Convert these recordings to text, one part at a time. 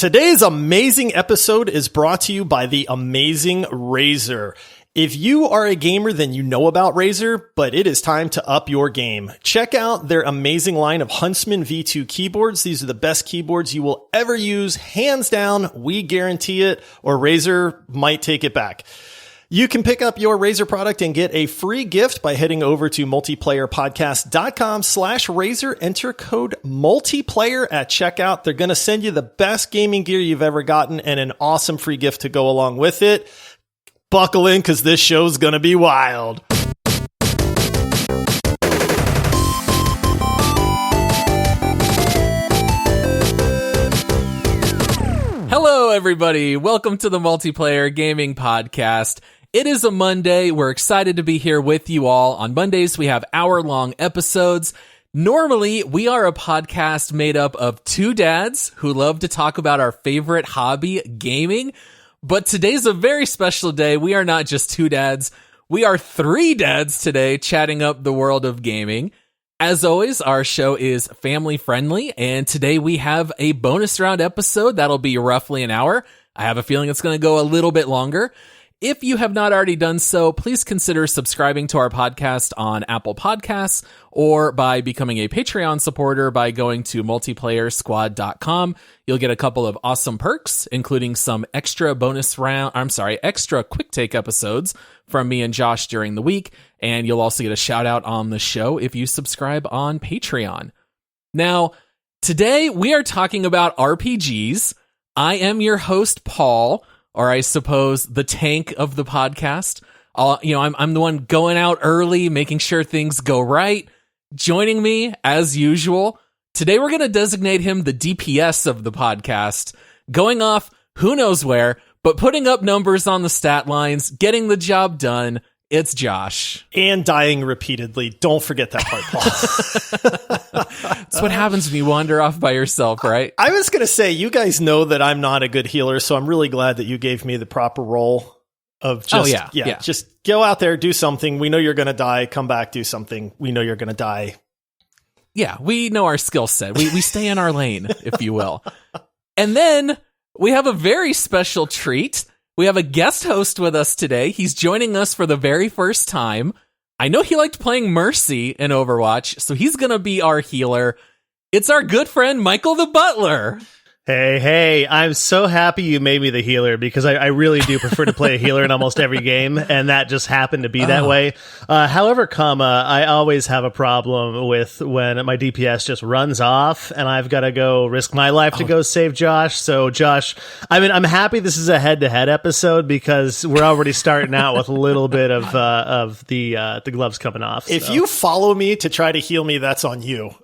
Today's amazing episode is brought to you by the amazing Razer. If you are a gamer, then you know about Razer, but it is time to up your game. Check out their amazing line of Huntsman V2 Keyboards. These are the best keyboards you will ever use. Hands down, we guarantee it, or Razer might take it back. You can pick up your Razer product and get a free gift by heading over to multiplayerpodcast.com/Razer. Enter code multiplayer at checkout. They're going to send you the best gaming gear you've ever gotten and an awesome free gift to go along with it. Buckle in because this show's going to be wild. Hello, everybody. Welcome to the Multiplayer Gaming Podcast. It is a Monday. We're excited to be here with you all. On Mondays, we have hour-long episodes. Normally, we are a podcast made up of two dads who love to talk about our favorite hobby, gaming. But today's a very special day. We are not just two dads. We are three dads today chatting up the world of gaming. As always, our show is family friendly, and today we have a bonus round episode that'll be roughly an hour. I have a feeling it's going to go a little bit longer. If you have not already done so, please consider subscribing to our podcast on Apple Podcasts or by becoming a Patreon supporter by going to multiplayersquad.com. You'll get a couple of awesome perks, including some extra extra quick take episodes from me and Josh during the week. And you'll also get a shout out on the show if you subscribe on Patreon. Now, today we are talking about RPGs. I am your host, Paul, or I suppose the tank of the podcast. I'm the one going out early, making sure things go right. Joining me, as usual, today we're going to designate him the DPS of the podcast, going off who knows where, but putting up numbers on the stat lines, getting the job done. It's Josh. And dying repeatedly. Don't forget that part, Paul. That's what happens when you wander off by yourself, right? I was going to say, you guys know that I'm not a good healer, so I'm really glad that you gave me the proper role of just, just go out there, do something. We know you're going to die. Come back, do something. We know you're going to die. Yeah, we know our skill set. We stay in our lane, if you will. And then we have a very special treat. We have a guest host with us today. He's joining us for the very first time. I know he liked playing Mercy in Overwatch, so he's going to be our healer. It's our good friend, Michael the Butler. Hey, I'm so happy you made me the healer because I really do prefer to play a healer in almost every game, and that just happened to be that way. However, I always have a problem with when my DPS just runs off and I've got to go risk my life to go save Josh. So, Josh, I'm happy this is a head-to-head episode because we're already starting out with a little bit of the gloves coming off. If you follow me to try to heal me, that's on you.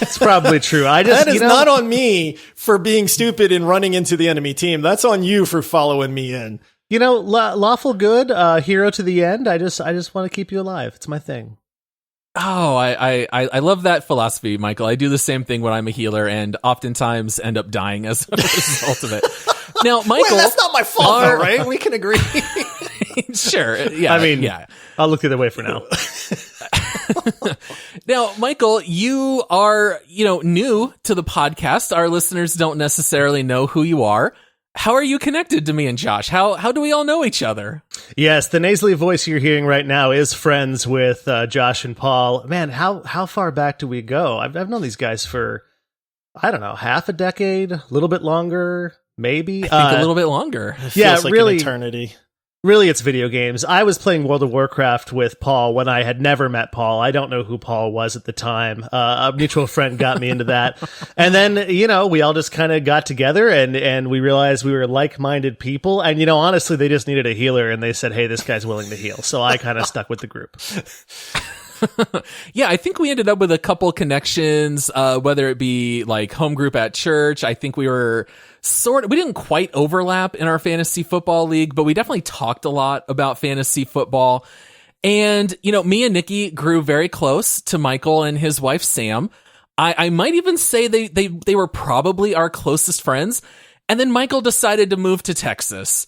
It's probably true. That is not on me for being stupid and running into the enemy team. That's on you for following me in. You know, lawful good, hero to the end. I just want to keep you alive. It's my thing. Oh, I love that philosophy, Michael. I do the same thing when I'm a healer and oftentimes end up dying as a result of it. Now, Michael, that's not my fault, though, right? We can agree. Sure. Yeah. I mean, yeah. I'll look the other way for now. Now, Michael, you are, new to the podcast. Our listeners don't necessarily know who you are. How are you connected to me and Josh? How do we all know each other? Yes, the nasally voice you're hearing right now is friends with Josh and Paul. Man, how far back do we go? I've known these guys for, I don't know, half a decade, a little bit longer, maybe. I think a little bit longer. It feels like really, an eternity. Really, it's video games. I was playing World of Warcraft with Paul when I had never met Paul. I don't know who Paul was at the time. A mutual friend got me into that. And then, we all just kind of got together and we realized we were like-minded people. And, honestly, they just needed a healer and they said, hey, this guy's willing to heal. So I kind of stuck with the group. Yeah, I think we ended up with a couple connections, whether it be like home group at church. I think we were we didn't quite overlap in our fantasy football league, but we definitely talked a lot about fantasy football. And, me and Nikki grew very close to Michael and his wife, Sam. I might even say they were probably our closest friends. And then Michael decided to move to Texas.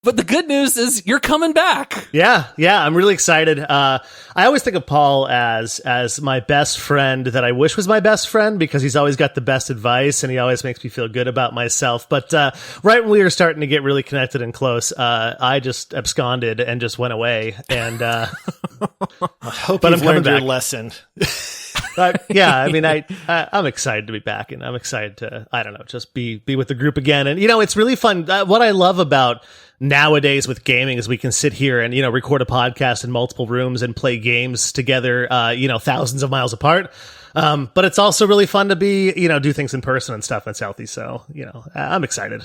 But the good news is you're coming back. Yeah, I'm really excited. I always think of Paul as my best friend that I wish was my best friend because he's always got the best advice and he always makes me feel good about myself. But right when we were starting to get really connected and close, I just absconded and just went away. And I hope you've learned your lesson. Yeah, I mean, I'm excited to be back, and I'm excited to, I don't know, just be with the group again. And, it's really fun. What I love about nowadays with gaming is we can sit here and, record a podcast in multiple rooms and play games together, thousands of miles apart. But it's also really fun to be, do things in person and stuff in Southeast. So, I'm excited.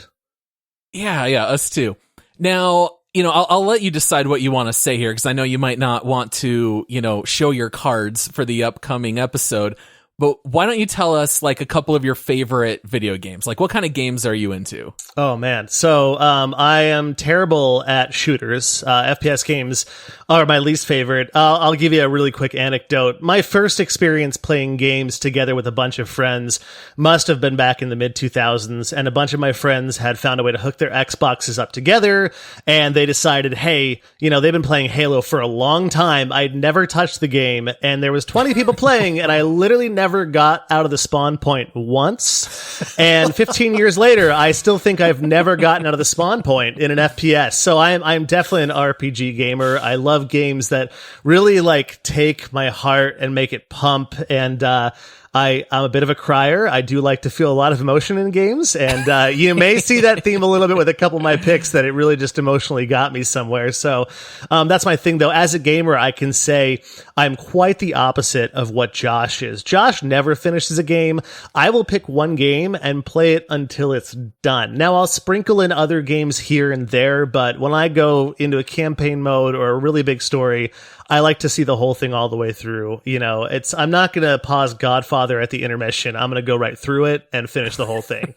Yeah, us too. Now, I'll let you decide what you want to say here because I know you might not want to, show your cards for the upcoming episode. But why don't you tell us like a couple of your favorite video games? Like what kind of games are you into? Oh man. So, I am terrible at shooters. FPS games are my least favorite. I'll give you a really quick anecdote. My first experience playing games together with a bunch of friends must have been back in the mid 2000s. And a bunch of my friends had found a way to hook their Xboxes up together. And they decided, hey, they've been playing Halo for a long time. I'd never touched the game. And there was 20 people playing and I literally never got out of the spawn point once. And 15 years later, I still think I've never gotten out of the spawn point in an FPS. So I'm definitely an RPG gamer. I love games that really like take my heart and make it pump. And I'm a bit of a crier. I do like to feel a lot of emotion in games, and you may see that theme a little bit with a couple of my picks that it really just emotionally got me somewhere. So that's my thing, though. As a gamer, I can say I'm quite the opposite of what Josh is. Josh never finishes a game. I will pick one game and play it until it's done. Now, I'll sprinkle in other games here and there, but when I go into a campaign mode or a really big story, I like to see the whole thing all the way through. I'm not going to pause Godfather at the intermission. I'm going to go right through it and finish the whole thing.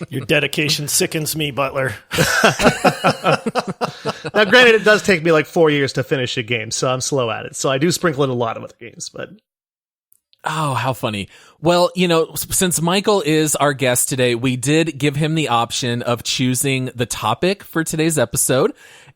Your dedication sickens me, Butler. Now, granted, it does take me like 4 years to finish a game, so I'm slow at it. So I do sprinkle in a lot of other games, but... Oh, how funny. Well, since Michael is our guest today, we did give him the option of choosing the topic for today's episode.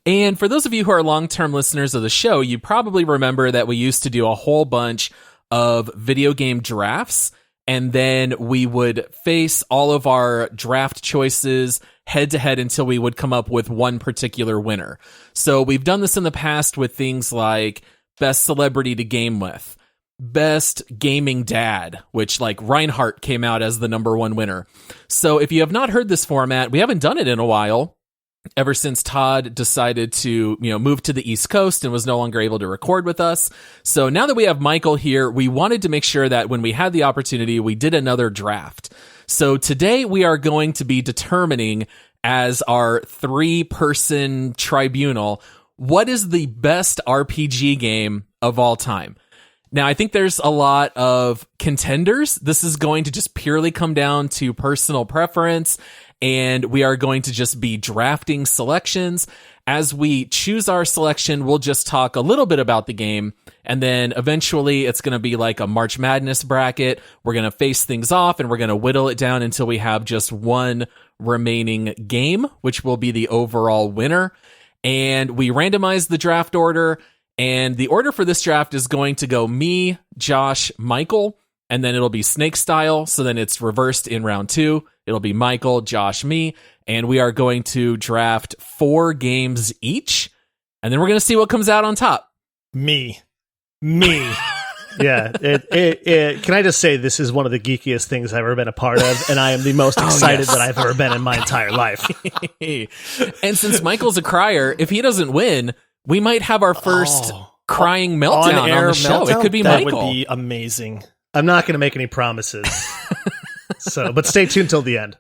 And for those of you who are long-term listeners of the show, you probably remember that we used to do a whole bunch of video game drafts, and then we would face all of our draft choices head-to-head until we would come up with one particular winner. So we've done this in the past with things like best celebrity to game with, best gaming dad, which like Reinhardt came out as the number one winner. So if you have not heard this format, we haven't done it in a while. Ever since Todd decided to, move to the East Coast and was no longer able to record with us. So now that we have Michael here, we wanted to make sure that when we had the opportunity, we did another draft. So today we are going to be determining as our 3-person tribunal, what is the best RPG game of all time? Now, I think there's a lot of contenders. This is going to just purely come down to personal preference, and we are going to just be drafting selections. As we choose our selection, we'll just talk a little bit about the game, and then eventually it's going to be like a March Madness bracket. We're going to face things off, and we're going to whittle it down until we have just one remaining game, which will be the overall winner. And we randomize the draft order, and the order for this draft is going to go me, Josh, Michael, and then it'll be snake style. So then it's reversed in round 2. It'll be Michael, Josh, me, and we are going to draft 4 games each, and then we're going to see what comes out on top. Me. Yeah. Can I just say this is one of the geekiest things I've ever been a part of, and I am the most excited that I've ever been in my entire life. And since Michael's a crier, if he doesn't win, we might have our first crying meltdown on the show. Meltdown? It could be that Michael. That would be amazing. I'm not going to make any promises. But stay tuned till the end.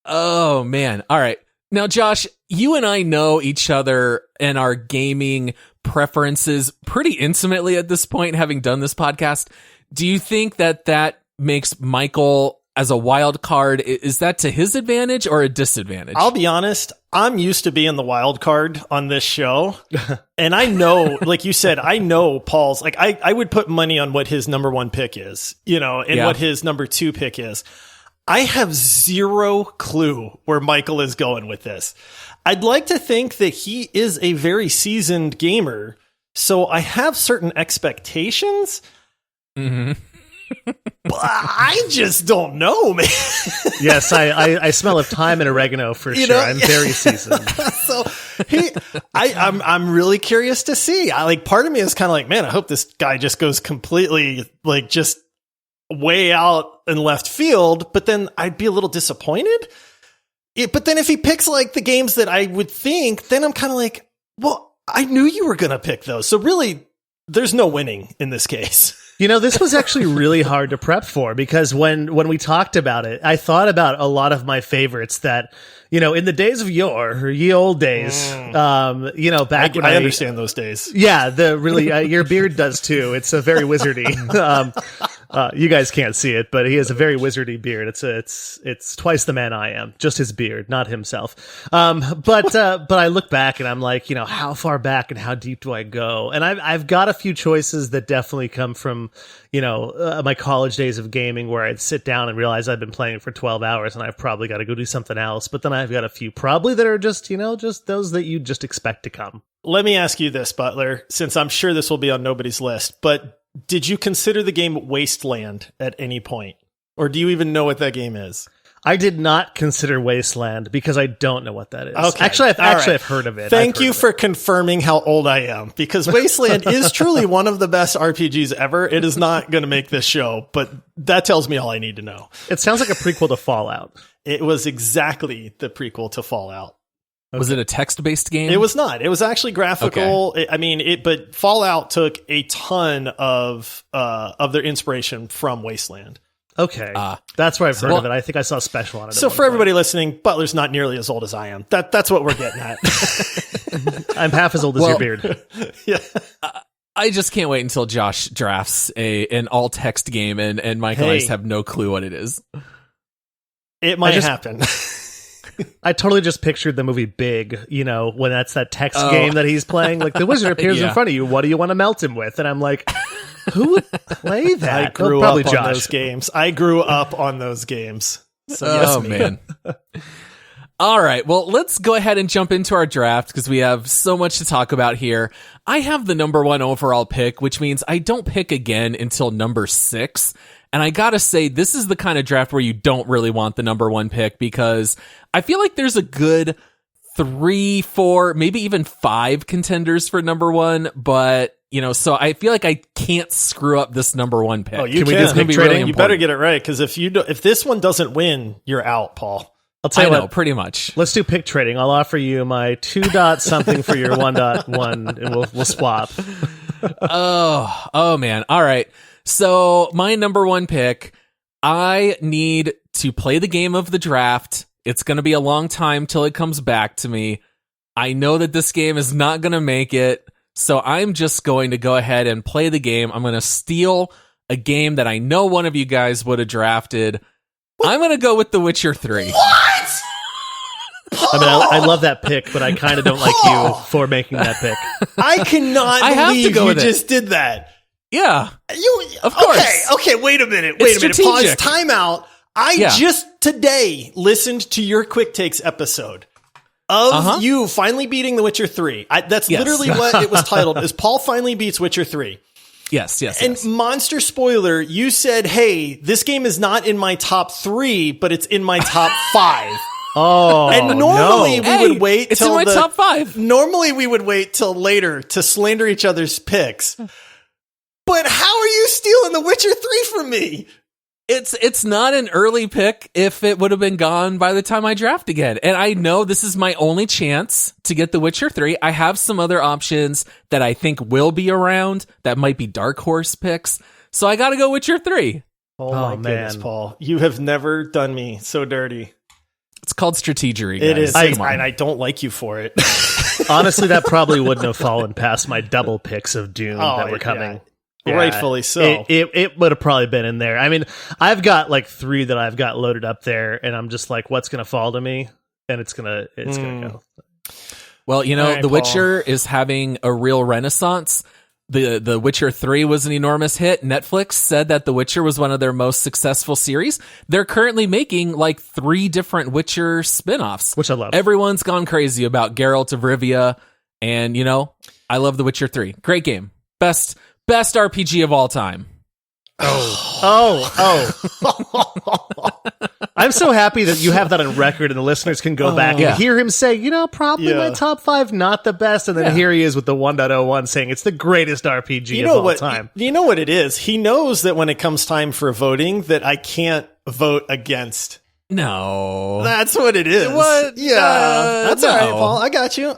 Oh, man. All right. Now, Josh, you and I know each other and our gaming preferences pretty intimately at this point, having done this podcast. Do you think that makes Michael as a wild card? Is that to his advantage or a disadvantage? I'll be honest. I'm used to being the wild card on this show. And I know, like you said, I know Paul's, like I would put money on what his number 1 pick is, and what his number 2 pick is. I have zero clue where Michael is going with this. I'd like to think that he is a very seasoned gamer, so I have certain expectations. Mm-hmm. But I just don't know, man. Yes, I smell of thyme and oregano for sure. I'm very seasoned. So I'm really curious to see. Part of me is kind of like, man, I hope this guy just goes completely just way out in left field. But then I'd be a little disappointed. But then if he picks the games that I would think, then I'm kind of like, well, I knew you were going to pick those. So really, there's no winning in this case. This was actually really hard to prep for because when we talked about it, I thought about a lot of my favorites that, in the days of yore, or ye old days, back when I understand those days. Yeah, your beard does too. It's a very wizardy. You guys can't see it, but he has a very wizardy beard. It's twice the man I am, just his beard, not himself. But I look back and I'm like, how far back and how deep do I go? And I've got a few choices that definitely come from, my college days of gaming where I'd sit down and realize I've been playing for 12 hours and I've probably got to go do something else. But then I've got a few probably that are just, just those that you just expect to come. Let me ask you this, Butler, since I'm sure this will be on nobody's list, but did you consider the game Wasteland at any point? Or do you even know what that game is? I did not consider Wasteland because I don't know what that is. Okay. Actually, I've heard of it. Thank you for confirming how old I am, because Wasteland is truly one of the best RPGs ever. It is not going to make this show, but that tells me all I need to know. It sounds like a prequel to Fallout. It was exactly the prequel to Fallout. Okay. Was it a text-based game? It was not. It was actually graphical. Okay. But Fallout took a ton of their inspiration from Wasteland. Okay. That's where I've heard of it. I think I saw a special on it. So for everybody listening, Butler's not nearly as old as I am. That's what we're getting at. I'm half as old as your beard. Yeah. I just can't wait until Josh drafts an all-text game and Mike and I just have no clue what it is. It might happen. I totally just pictured the movie Big, when that's that text game that he's playing. Like, the wizard appears in front of you. What do you want to melt him with? And I'm like, who would play that? I grew up on those games. I grew up on those games. So yes, man. All right. Well, let's go ahead and jump into our draft because we have so much to talk about here. I have the number 1 overall pick, which means I don't pick again until number 6. And I gotta say, this is the kind of draft where you don't really want the number 1 pick because I feel like there's a good 3, 4, maybe even 5 contenders for number 1, but so I feel like I can't screw up this number 1 pick. Oh, you can. It's gonna be really important. You better get it right, because if this one doesn't win, you're out, Paul. I'll tell you what, pretty much. Let's do pick trading. I'll offer you my 2 dot something for your 1.1, and we'll swap. Oh man. All right. So my number 1 pick, I need to play the game of the draft. It's going to be a long time till it comes back to me. I know that this game is not going to make it. So I'm just going to go ahead and play the game. I'm going to steal a game that I know one of you guys would have drafted. I'm going to go with The Witcher 3. What? I mean, I love that pick, but I kind of don't like you for making that pick. I cannot believe you just did that. Yeah. Of course. Okay, wait a minute. Pause, time out. I just today listened to your Quick Takes episode of you finally beating The Witcher 3. That's literally what it was titled, is Paul finally beats Witcher 3. Yes. And monster spoiler, you said, hey, this game is not in my top 3, but it's in my top 5. Oh, and normally we would wait it's till in my top 5. Normally we would wait till later to slander each other's picks. But how are you stealing The Witcher 3 from me? It's not an early pick if it would have been gone by the time I draft again. And I know this is my only chance to get The Witcher 3. I have some other options that I think will be around that might be dark horse picks. So I got to go Witcher 3. Oh my goodness, Paul. You have never done me so dirty. It's called strategery, guys. It is. And I don't like you for it. Honestly, that probably wouldn't have fallen past my double picks of Doom that were coming. Yeah. Yeah, rightfully so. It would have probably been in there. I mean, I've got like 3 that I've got loaded up there, and I'm just like, what's going to fall to me? And it's gonna go. Well, The Witcher is having a real renaissance. The Witcher 3 was an enormous hit. Netflix said that The Witcher was one of their most successful series. They're currently making like 3 different Witcher spin-offs, which I love. Everyone's gone crazy about Geralt of Rivia, and I love The Witcher 3. Great game. Best RPG of all time. Oh. I'm so happy that you have that on record and the listeners can go back and hear him say, probably my top 5, not the best. And then here he is with the 1.01 saying it's the greatest RPG of all time. You know what it is? He knows that when it comes time for voting that I can't vote against. No. That's what it is. What? Yeah. That's all right, Paul. I got you.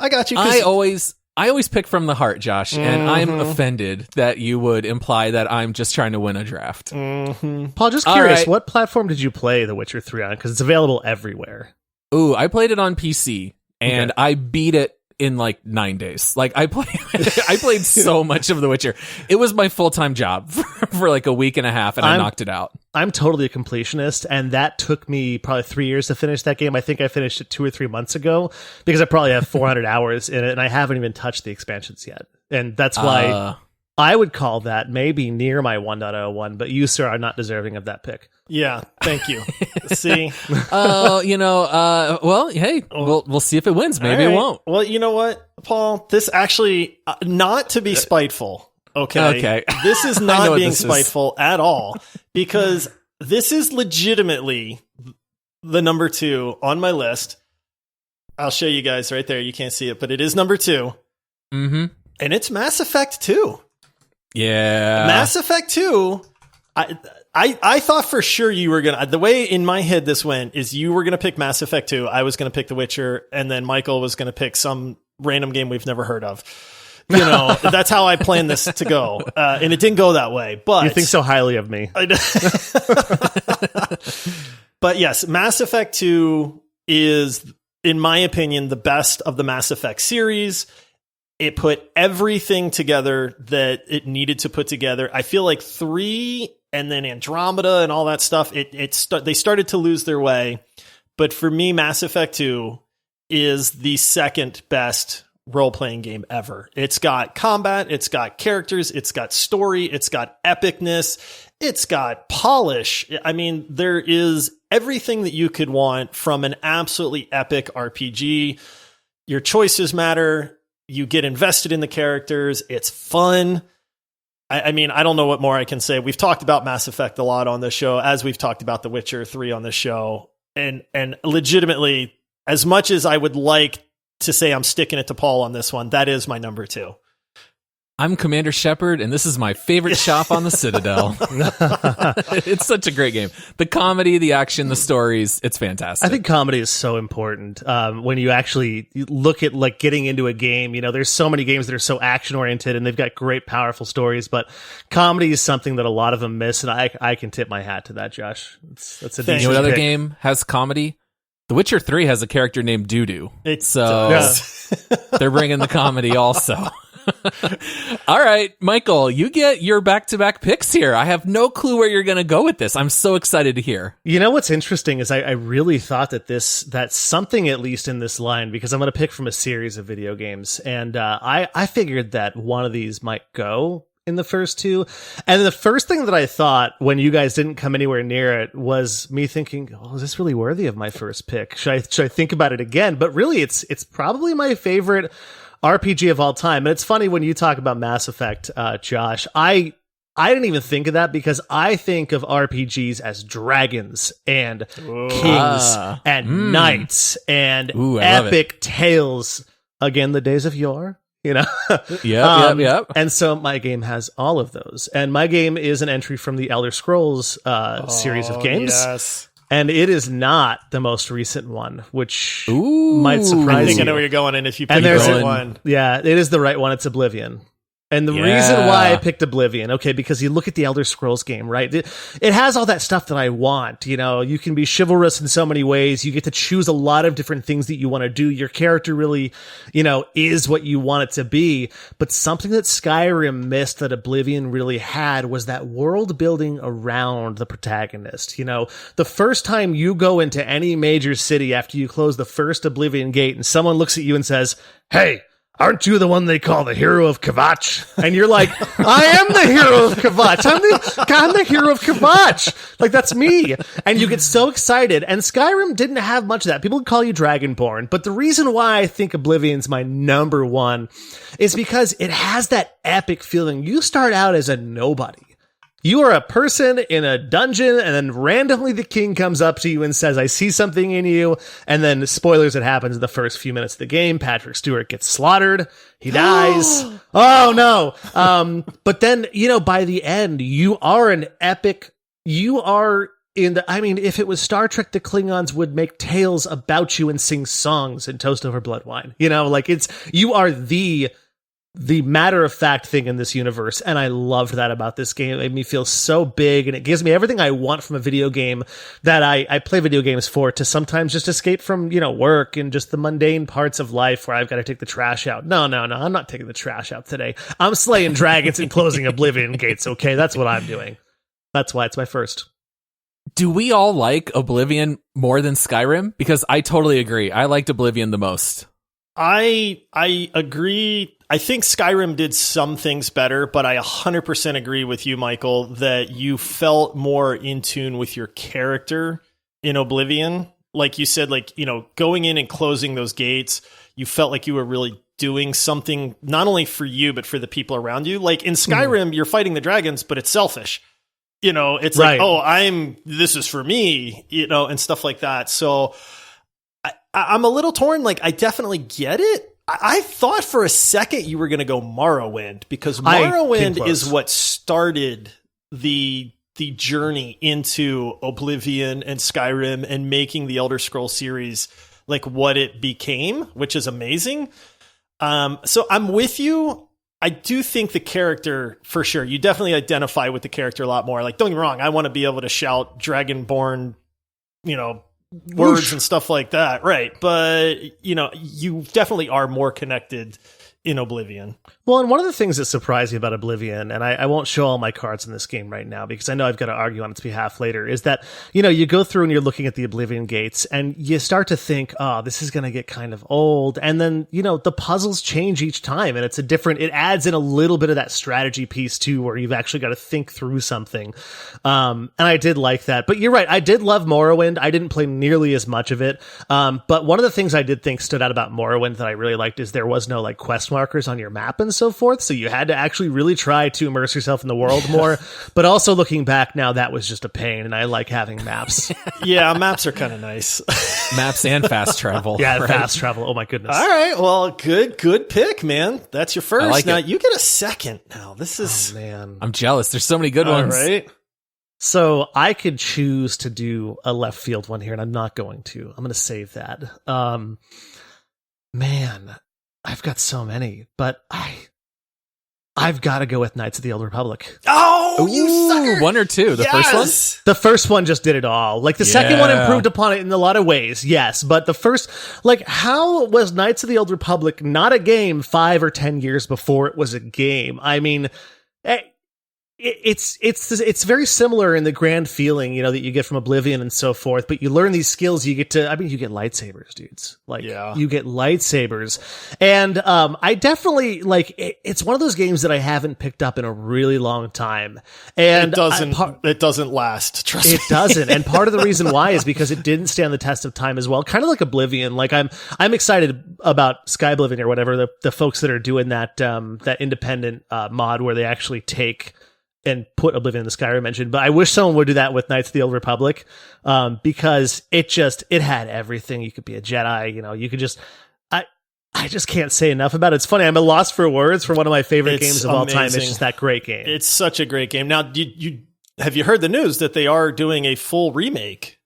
I always pick from the heart, Josh, and I'm offended that you would imply that I'm just trying to win a draft. Paul, just curious, what platform did you play The Witcher 3 on? Because it's available everywhere. Ooh, I played it on PC, and I beat it in like 9 days. Like I played so much of The Witcher. It was my full-time job for like a week and a half, and I knocked it out. I'm totally a completionist, and that took me probably 3 years to finish that game. I think I finished it 2 or 3 months ago because I probably have 400 hours in it, and I haven't even touched the expansions yet. And that's why I would call that maybe near my 1.01, but you, sir, are not deserving of that pick. Yeah, thank you. See? Well, hey, we'll see if it wins. Maybe it won't. Well, you know what, Paul? This actually, not to be spiteful, okay? This is not being spiteful at all, because this is legitimately the number 2 on my list. I'll show you guys right there. You can't see it, but it is number 2. Mm-hmm. And it's Mass Effect 2. Yeah. Mass Effect 2, I thought for sure you were going to... The way in my head this went is you were going to pick Mass Effect 2, I was going to pick The Witcher, and then Michael was going to pick some random game we've never heard of. That's how I planned this to go. And it didn't go that way, but... You think so highly of me. But yes, Mass Effect 2 is, in my opinion, the best of the Mass Effect series. It put everything together that it needed to put together. I feel like 3 and then Andromeda and all that stuff, they started to lose their way. But for me, Mass Effect 2 is the second best role-playing game ever. It's got combat, it's got characters, it's got story, it's got epicness, it's got polish. I mean, there is everything that you could want from an absolutely epic RPG. Your choices matter. You get invested in the characters. It's fun. I mean, I don't know what more I can say. We've talked about Mass Effect a lot on this show, as we've talked about The Witcher 3 on this show. And legitimately, as much as I would like to say I'm sticking it to Paul on this one, that is my number 2. I'm Commander Shepard, and this is my favorite shop on the Citadel. It's such a great game. The comedy, the action, the stories, it's fantastic. I think comedy is so important. When you actually look at like getting into a game, there's so many games that are so action oriented and they've got great, powerful stories, but comedy is something that a lot of them miss. And I can tip my hat to that, Josh. That's a decent You know what other pick. game has comedy? The Witcher 3 has a character named Doo-Doo. They're bringing the comedy also. All right, Michael, you get your back-to-back picks here. I have no clue where you're going to go with this. I'm so excited to hear. You know what's interesting is I really thought that something at least in this line, because I'm going to pick from a series of video games, and I figured that one of these might go in the first 2. And the first thing that I thought when you guys didn't come anywhere near it was me thinking, oh, is this really worthy of my first pick? Should I think about it again? But really, it's probably my favorite RPG of all time. And it's funny when you talk about Mass Effect, Josh, I didn't even think of that because I think of RPGs as dragons and kings and knights and epic tales. Again, the days of yore, Yeah. And so my game has all of those. And my game is an entry from the Elder Scrolls series of games. Yes. And it is not the most recent one, which might surprise you. I think I know where you're going, and if you pick the right one. Yeah, it is the right one. It's Oblivion. And the reason why I picked Oblivion, because you look at the Elder Scrolls game, right? It has all that stuff that I want. You can be chivalrous in so many ways. You get to choose a lot of different things that you want to do. Your character really, is what you want it to be. But something that Skyrim missed that Oblivion really had was that world building around the protagonist. The first time you go into any major city after you close the first Oblivion gate and someone looks at you and says, "Hey, aren't you the one they call the hero of Kvatch? And you're like, I am the hero of Kvatch. I'm the hero of Kvatch. Like, that's me. And you get so excited. And Skyrim didn't have much of that. People would call you Dragonborn. But the reason why I think Oblivion's my number one is because it has that epic feeling. You start out as a nobody. You are a person in a dungeon, and then randomly the king comes up to you and says, I see something in you. And then, spoilers, it happens in the first few minutes of the game. Patrick Stewart gets slaughtered. He dies. Oh, no. But then, by the end, you are an epic. You are if it was Star Trek, the Klingons would make tales about you and sing songs and toast over blood wine. You are the matter-of-fact thing in this universe, and I loved that about this game. It made me feel so big, and it gives me everything I want from a video game that I play video games for, to sometimes just escape from, work and just the mundane parts of life where I've got to take the trash out. No, I'm not taking the trash out today. I'm slaying dragons and closing Oblivion gates, okay? That's what I'm doing. That's why it's my first. Do we all like Oblivion more than Skyrim? Because I totally agree. I liked Oblivion the most. I agree. I think Skyrim did some things better, but I 100% agree with you, Michael, that you felt more in tune with your character in Oblivion. Like you said, going in and closing those gates, you felt like you were really doing something not only for you, but for the people around you. Like in Skyrim, you're fighting the dragons, but it's selfish. It's right. Like, this is for me, and stuff like that. So I'm a little torn. Like, I definitely get it. I thought for a second you were going to go Morrowind, because Morrowind is what started the journey into Oblivion and Skyrim and making the Elder Scrolls series like what it became, which is amazing. So I'm with you. I do think the character, for sure, you definitely identify with the character a lot more. Like, don't get me wrong, I want to be able to shout Dragonborn, words and stuff like that, right? But you definitely are more connected in Oblivion. Well, and one of the things that surprised me about Oblivion, and I won't show all my cards in this game right now because I know I've got to argue on its behalf later, is that, you go through and you're looking at the Oblivion gates and you start to think, oh, this is going to get kind of old. And then, the puzzles change each time, and it adds in a little bit of that strategy piece too, where you've actually got to think through something. And I did like that. But you're right, I did love Morrowind. I didn't play nearly as much of it. But one of the things I did think stood out about Morrowind that I really liked is there was no quest markers on your map and so forth, so you had to actually really try to immerse yourself in the world more. But also looking back now, that was just a pain, and I like having maps. Yeah, maps are kind of nice. Maps and fast travel. Yeah, right? Fast travel. Oh my goodness. All right, well, good pick, man. That's your first. Like now it. You get a second. Now this is. Oh man, I'm jealous. There's so many good ones. All right. So I could choose to do a left field one here, and I'm not going to. I'm going to save that. Man, I've got so many, but I've got to go with Knights of the Old Republic. Oh, you sucker! One or two? The first one? The first one just did it all. Like, the second one improved upon it in a lot of ways, yes. But the first, how was Knights of the Old Republic not a game 5 or 10 years before it was a game? I mean, it's very similar in the grand feeling, that you get from Oblivion and so forth, but you learn these skills. You get lightsabers, dudes. You get lightsabers. And, I definitely, it's one of those games that I haven't picked up in a really long time. And it doesn't last. Trust me. It doesn't. And part of the reason why is because it didn't stand the test of time as well. Kind of like Oblivion. I'm excited about Sky Oblivion or whatever, the folks that are doing that independent, mod where they actually take and put Oblivion in the Skyrim engine. But I wish someone would do that with Knights of the Old Republic, because it had everything. You could be a Jedi, you could just, I just can't say enough about it. It's funny. I'm at loss for words for one of my favorite games of all time. It's just that great game. It's such a great game. Now, have you heard the news that they are doing a full remake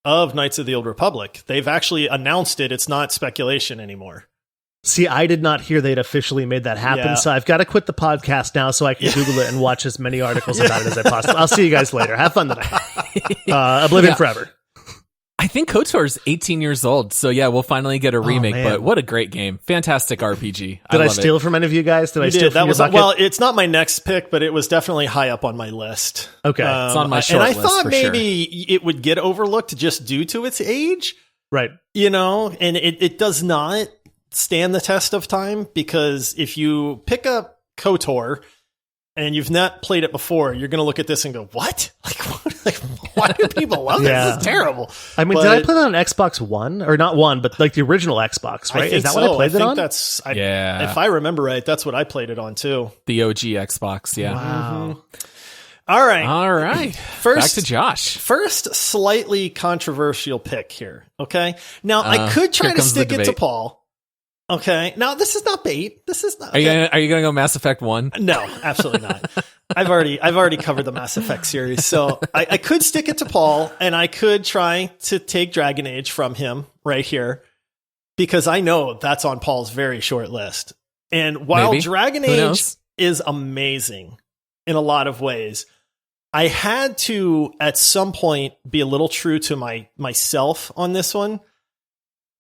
of Knights of the Old Republic? They've actually announced it. It's not speculation anymore. See, I did not hear they'd officially made that happen, so I've got to quit the podcast now so I can Google it and watch as many articles about it as I possibly. I'll see you guys later. Have fun tonight. Oblivion forever. I think KOTOR's 18 years old, so yeah, we'll finally get a remake. But what a great game! Fantastic RPG. Did I steal from any of you guys? Did I steal from your bucket? Well, it's not my next pick, but it was definitely high up on my list. Okay, it's on my short list. And I thought maybe it would get overlooked just due to its age, right? And it does not. stand the test of time, because if you pick up KOTOR and you've not played it before, you're going to look at this and go, what? Like why do people love this? This is terrible. I mean, did I play that on Xbox One? Or not One, but like the original Xbox, right? Is that what I played it on? If I remember right, that's what I played it on too. The OG Xbox, yeah. Wow. All right. All right. Back to Josh. First, slightly controversial pick here. Okay. Now, I could try to stick it to Paul. Okay. Now, this is not bait. This is not. Okay. Are you going to go Mass Effect 1? No, absolutely not. I've already covered the Mass Effect series. So I could stick it to Paul, and I could try to take Dragon Age from him right here, because I know that's on Paul's very short list. And while Maybe. Dragon Age is amazing in a lot of ways, I had to, at some point, be a little true to myself on this one.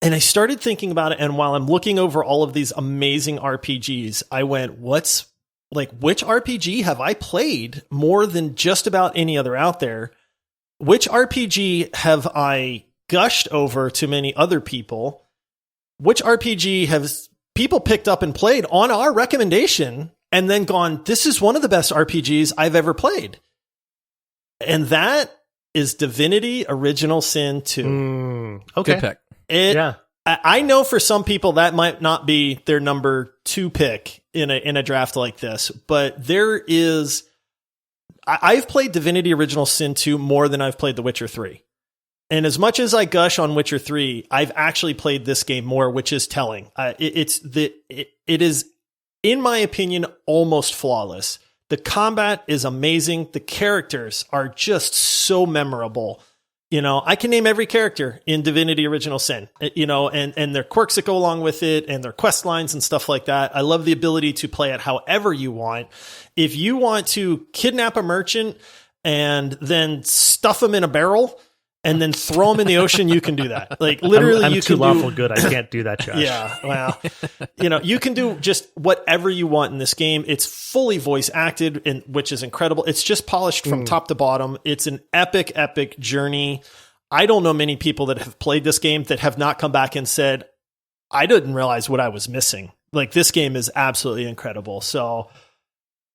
And I started thinking about it. And while I'm looking over all of these amazing RPGs, I went, which RPG have I played more than just about any other out there? Which RPG have I gushed over to many other people? Which RPG have people picked up and played on our recommendation and then gone, this is one of the best RPGs I've ever played? And that is Divinity Original Sin 2. Okay. Good pick. I know for some people that might not be their number 2 pick in a draft like this, but I've played Divinity Original Sin 2 more than I've played The Witcher 3. And as much as I gush on Witcher 3, I've actually played this game more, which is telling. It is, in my opinion, almost flawless. The combat is amazing. The characters are just so memorable. You know, I can name every character in Divinity Original Sin, you know, and their quirks that go along with it and their quest lines and stuff like that. I love the ability to play it however you want. If you want to kidnap a merchant and then stuff him in a barrel and then throw him in the ocean, you can do that. Like literally, I'm you too can lawful good. I can't do that, Josh. Yeah, well, you know, you can do just whatever you want in this game. It's fully voice acted, which is incredible. It's just polished from top to bottom. It's an epic, epic journey. I don't know many people that have played this game that have not come back and said, I didn't realize what I was missing. Like, this game is absolutely incredible. So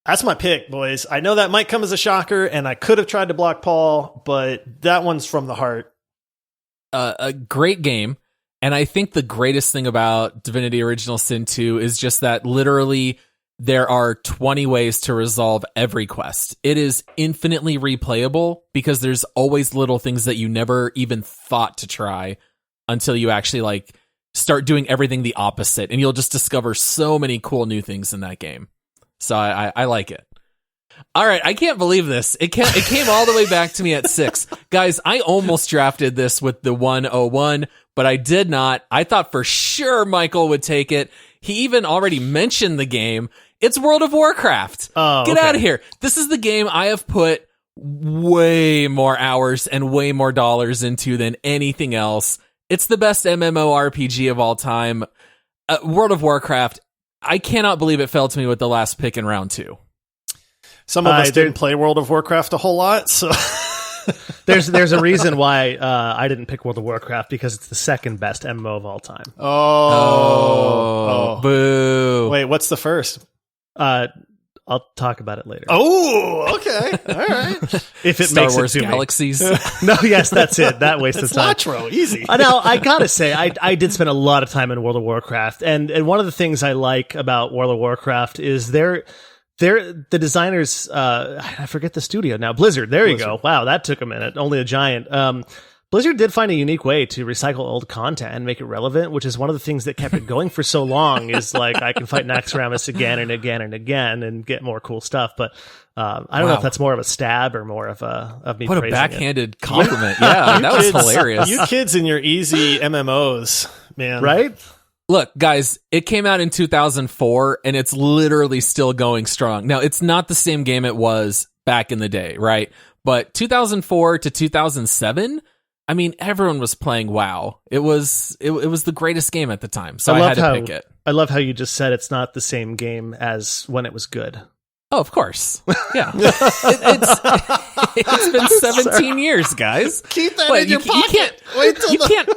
that's my pick, boys. I know that might come as a shocker, and I could have tried to block Paul, but that one's from the heart. A great game. And I think the greatest thing about Divinity Original Sin 2 is just that literally there are 20 ways to resolve every quest. It is infinitely replayable because there's always little things that you never even thought to try until you actually like start doing everything the opposite. And you'll just discover so many cool new things in that game. So I like it. All right, I can't believe this. It came all the way back to me at 6. Guys, I almost drafted this with the 101, but I did not. I thought for sure Michael would take it. He even already mentioned the game. It's World of Warcraft. Oh, Get out of here. This is the game I have put way more hours and way more dollars into than anything else. It's the best MMORPG of all time. World of Warcraft, I cannot believe it fell to me with the last pick in round 2. Some of us didn't play World of Warcraft a whole lot, so there's a reason why I didn't pick World of Warcraft, because it's the second best MMO of all time. Oh, boo! Wait, what's the first? I'll talk about it later. Oh, okay, all right. If it Star makes Wars it to Galaxies. No, yes, that's it. That wasted time. Latro, easy. Now, I gotta say, I did spend a lot of time in World of Warcraft, and one of the things I like about World of Warcraft is the designers, I forget the studio now, Blizzard. There you go. Wow, that took a minute. Only a giant. Blizzard did find a unique way to recycle old content and make it relevant, which is one of the things that kept it going for so long. Is like, I can fight Naxxramas again and again and again and get more cool stuff. But I don't know if that's more of a stab or more of me. What a backhanded compliment! Yeah, that was hilarious. You kids and your easy MMOs, man. Right? Look, guys, it came out in 2004, and it's literally still going strong. Now, it's not the same game it was back in the day, right? But 2004 to 2007, I mean, everyone was playing WoW. It was the greatest game at the time, so I had to pick it. I love how you just said it's not the same game as when it was good. Oh, of course. Yeah. It's been 17 years, guys. Keep that in your pocket. You can't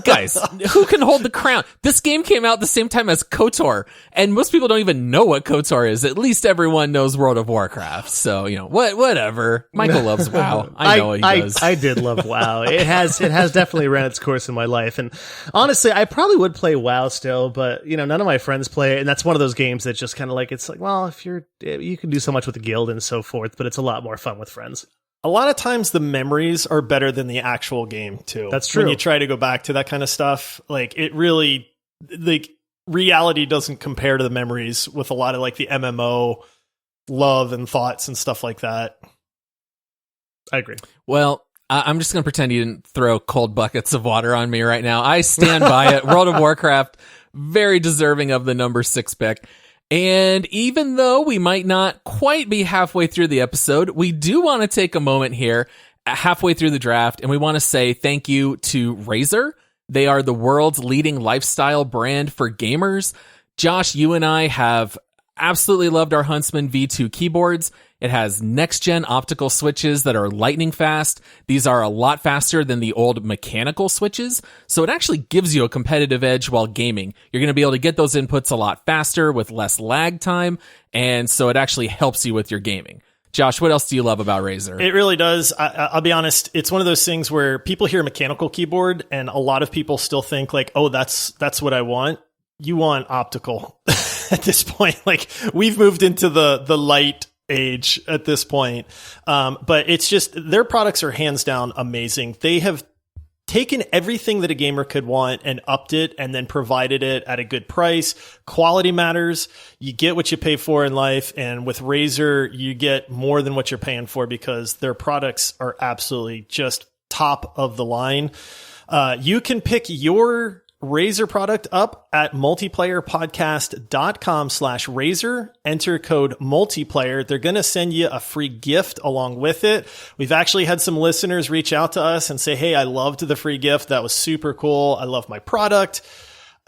Guys, who can hold the crown? This game came out the same time as KOTOR, and most people don't even know what KOTOR is. At least everyone knows World of Warcraft. So, whatever. Michael loves WoW. I know he does. I did love WoW. It has definitely ran its course in my life. And honestly, I probably would play WoW still, but none of my friends play it. And that's one of those games that just kind of it's like, well, if you can do so much with the guild and so forth, but it's a lot more fun with friends. A lot of times the memories are better than the actual game too. That's true. When you try to go back to that kind of stuff, it really, reality doesn't compare to the memories with a lot of the MMO love and thoughts and stuff like that. I agree. Well, I'm just going to pretend you didn't throw cold buckets of water on me right now. I stand by it. World of Warcraft, very deserving of the number 6 pick. And even though we might not quite be halfway through the episode, we do want to take a moment here halfway through the draft, and we want to say thank you to Razer. They are the world's leading lifestyle brand for gamers. Josh, you and I have absolutely loved our Huntsman V2 keyboards. It has next-gen optical switches that are lightning fast. These are a lot faster than the old mechanical switches, so it actually gives you a competitive edge while gaming. You're going to be able to get those inputs a lot faster with less lag time, and so it actually helps you with your gaming. Josh, what else do you love about Razer? It really does. I'll be honest. It's one of those things where people hear mechanical keyboard, and a lot of people still think oh, that's what I want. You want optical at this point. We've moved into the light age at this point. But it's just, their products are hands down amazing. They have taken everything that a gamer could want and upped it and then provided it at a good price. Quality matters. You get what you pay for in life. And with Razer, you get more than what you're paying for because their products are absolutely just top of the line. You can pick your Razer product up at multiplayerpodcast.com/Razer. Enter code multiplayer. They're going to send you a free gift along with it. We've actually had some listeners reach out to us and say, hey, I loved the free gift. That was super cool. I love my product.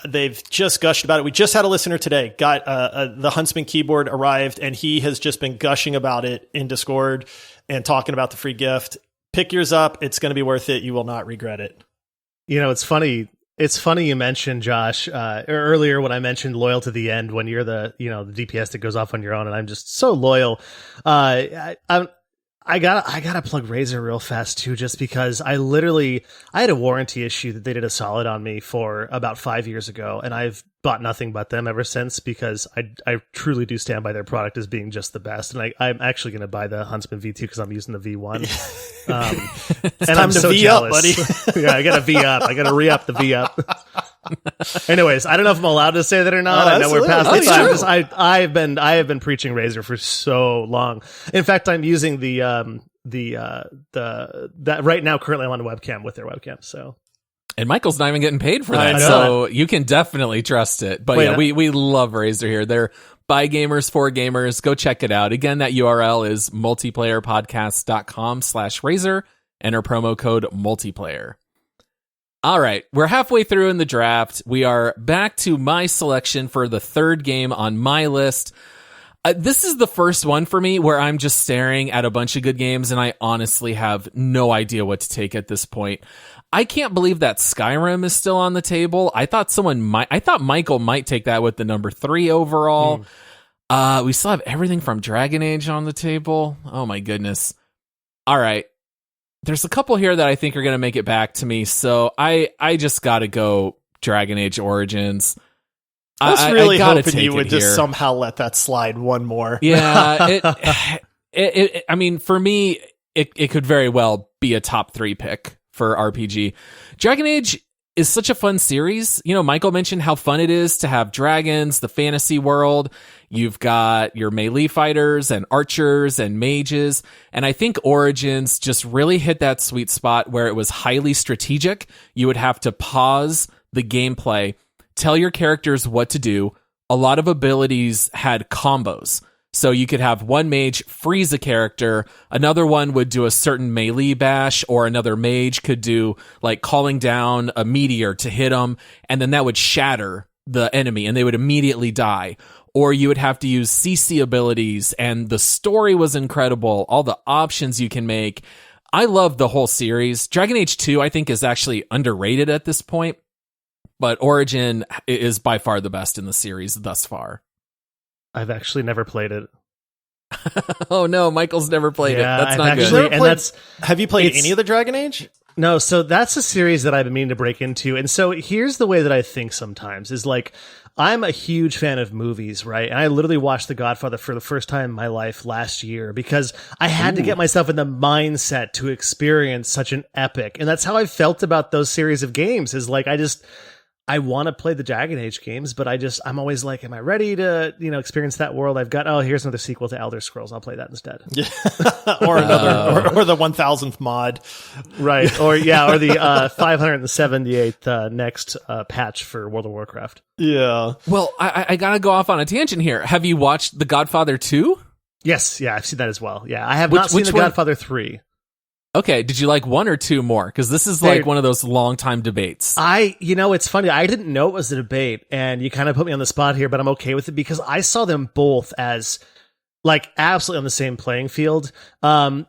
They've just gushed about it. We just had a listener today, got the Huntsman keyboard arrived, and he has just been gushing about it in Discord and talking about the free gift. Pick yours up. It's going to be worth it. You will not regret it. It's funny. It's funny you mentioned, Josh, earlier when I mentioned loyal to the end, when you're the DPS that goes off on your own, and I'm just so loyal. I gotta plug Razer real fast too, just because I had a warranty issue that they did a solid on me for about 5 years ago, and I've bought nothing but them ever since because I truly do stand by their product as being just the best. And I'm actually going to buy the Huntsman V2 because I'm using the V1. And I'm so jealous, buddy. Yeah, I got to V up. I got to re up the V up. Anyways, I don't know if I'm allowed to say that or not. I know we're past the time. I have been preaching Razer for so long. In fact, I'm using that right now. Currently, I'm on a webcam with their webcam. So. And Michael's not even getting paid for that, so you can definitely trust it. But we love Razer here. They're by gamers, for gamers. Go check it out. Again, that URL is multiplayerpodcast.com/Razer. Enter promo code multiplayer. All right, we're halfway through in the draft. We are back to my selection for the third game on my list. This is the first one for me where I'm just staring at a bunch of good games, and I honestly have no idea what to take at this point. I can't believe that Skyrim is still on the table. I thought Michael might take that with the number 3 overall. We still have everything from Dragon Age on the table. Oh my goodness. All right. There's a couple here that I think are going to make it back to me. So I just got to go Dragon Age Origins. I was really hoping you would just somehow let that slide one more. Yeah. I mean, for me, it could very well be a top 3 pick for RPG. Dragon Age is such a fun series. Michael mentioned how fun it is to have dragons, the fantasy world. You've got your melee fighters and archers and mages. And I think Origins just really hit that sweet spot where it was highly strategic. You would have to pause the gameplay, tell your characters what to do. A lot of abilities had combos. So you could have one mage freeze a character, another one would do a certain melee bash, or another mage could do calling down a meteor to hit them, and then that would shatter the enemy and they would immediately die. Or you would have to use CC abilities, and the story was incredible. All the options you can make. I love the whole series. Dragon Age 2, I think, is actually underrated at this point, but Origin is by far the best in the series thus far. I've actually never played it. Oh no, Michael's never played it. That's I've not actually, good. Have you played any of the Dragon Age? No, so that's a series that I've been meaning to break into. And so here's the way that I think sometimes is like, I'm a huge fan of movies, right? And I literally watched The Godfather for the first time in my life last year because I had to get myself in the mindset to experience such an epic. And that's how I felt about those series of games is like, I want to play the Dragon Age games, but I'm always like, am I ready to, experience that world? I've got, here's another sequel to Elder Scrolls. I'll play that instead. Yeah. Or another, or the 1000th mod. Right. Or the 578th next patch for World of Warcraft. Yeah. Well, I gotta go off on a tangent here. Have you watched The Godfather 2? Yes. Yeah, I've seen that as well. Yeah. I have not seen The Godfather 3. Okay, did you like 1 or 2 more? Because this is like one of those long time debates. It's funny. I didn't know it was a debate, and you kind of put me on the spot here, but I'm okay with it because I saw them both as like absolutely on the same playing field. I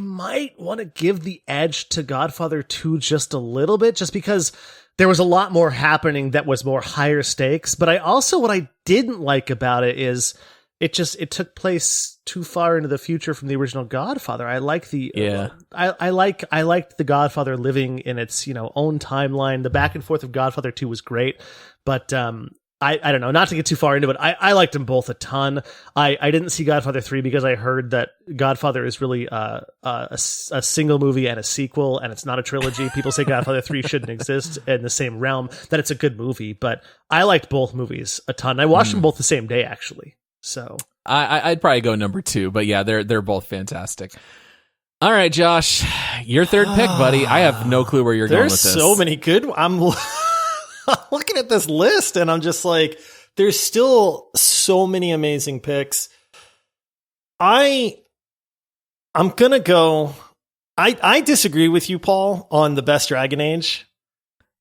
might want to give the edge to Godfather 2 just a little bit, just because there was a lot more happening that was more higher stakes. But what I didn't like about it is it took place too far into the future from the original Godfather. I like I liked the Godfather living in its own timeline. The back and forth of Godfather 2 was great, but I don't know, not to get too far into it. I liked them both a ton. I didn't see Godfather 3 because I heard that Godfather is really a single movie and a sequel, and it's not a trilogy. People say Godfather 3 shouldn't exist in the same realm, that it's a good movie, but I liked both movies a ton. I watched them both the same day, actually. So I'd probably go number 2, but yeah, they're both fantastic. All right, Josh, your third pick, buddy. I have no clue where you're going with this. There's so many good. I'm looking at this list and I'm just like, there's still so many amazing picks. I'm gonna go. I disagree with you, Paul, on the best Dragon Age.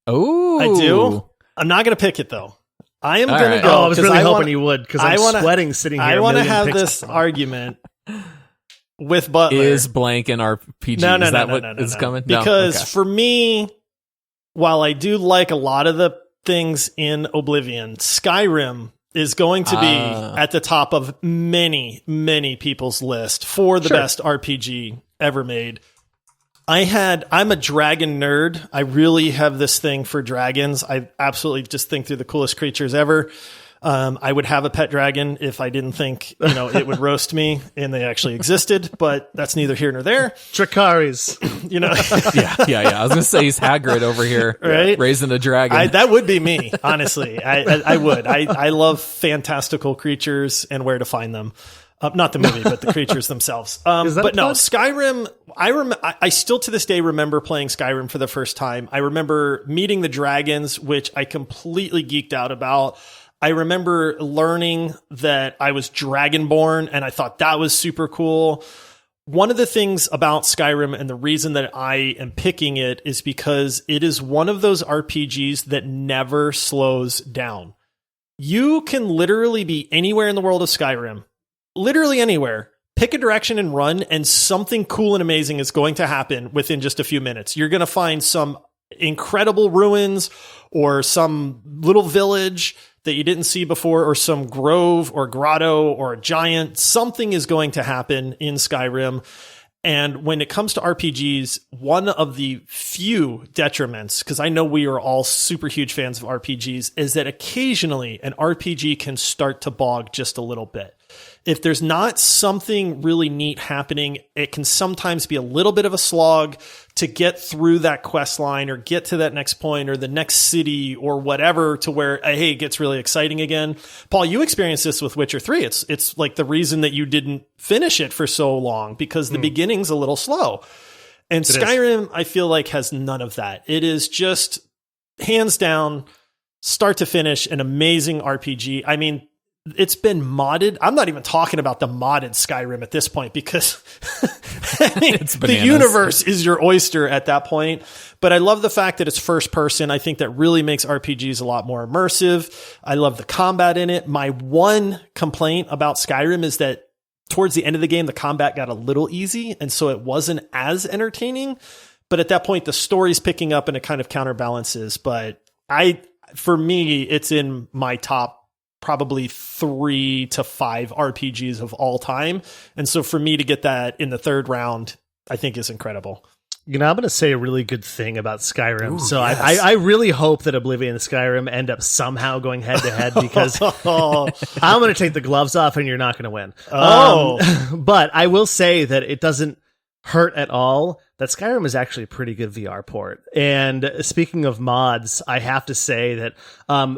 Oh, I do. I'm not gonna pick it though. I am going to go. I was really hoping you would, because I'm sweating sitting here. I want to have this argument with Butler. Is blank in RPG? No, is that what is coming? Because for me, while I do like a lot of the things in Oblivion, Skyrim is going to be at the top of many, many people's list for the best RPG ever made. I'm a dragon nerd. I really have this thing for dragons. I absolutely just think they're the coolest creatures ever. I would have a pet dragon if I didn't think, it would roast me, and they actually existed, but that's neither here nor there. Dracarys. Yeah. I was going to say he's Hagrid over here, right? Raising a dragon. That would be me, honestly. I would. I love fantastical creatures and where to find them. Not the movie, but the creatures themselves. But no, Skyrim, I still to this day remember playing Skyrim for the first time. I remember meeting the dragons, which I completely geeked out about. I remember learning that I was dragonborn, and I thought that was super cool. One of the things about Skyrim, and the reason that I am picking it, is because it is one of those RPGs that never slows down. You can literally be anywhere in the world of Skyrim, literally anywhere, pick a direction and run, and something cool and amazing is going to happen within just a few minutes. You're going to find some incredible ruins or some little village that you didn't see before, or some grove or grotto or a giant. Something is going to happen in Skyrim. And when it comes to RPGs, one of the few detriments, because I know we are all super huge fans of RPGs, is that occasionally an RPG can start to bog just a little bit. If there's not something really neat happening, it can sometimes be a little bit of a slog to get through that quest line or get to that next point or the next city or whatever, to where, hey, it gets really exciting again. Paul, you experienced this with Witcher 3. It's like the reason that you didn't finish it for so long, because the beginning's a little slow. And Skyrim, I feel like, has none of that. It is just hands down, start to finish, an amazing RPG. I mean, it's been modded. I'm not even talking about the modded Skyrim at this point, because I mean, the universe is your oyster at that point. But I love the fact that it's first person. I think that really makes RPGs a lot more immersive. I love the combat in it. My one complaint about Skyrim is that towards the end of the game, the combat got a little easy, and so it wasn't as entertaining. But at that point, the story's picking up and it kind of counterbalances. But for me, it's in my top probably 3 to 5 RPGs of all time. And so for me to get that in the third round, I think is incredible. I'm going to say a really good thing about Skyrim. Yes. I really hope that Oblivion and Skyrim end up somehow going head to head, because I'm going to take the gloves off and you're not going to win. But I will say that it doesn't hurt at all that Skyrim is actually a pretty good VR port. And speaking of mods, I have to say that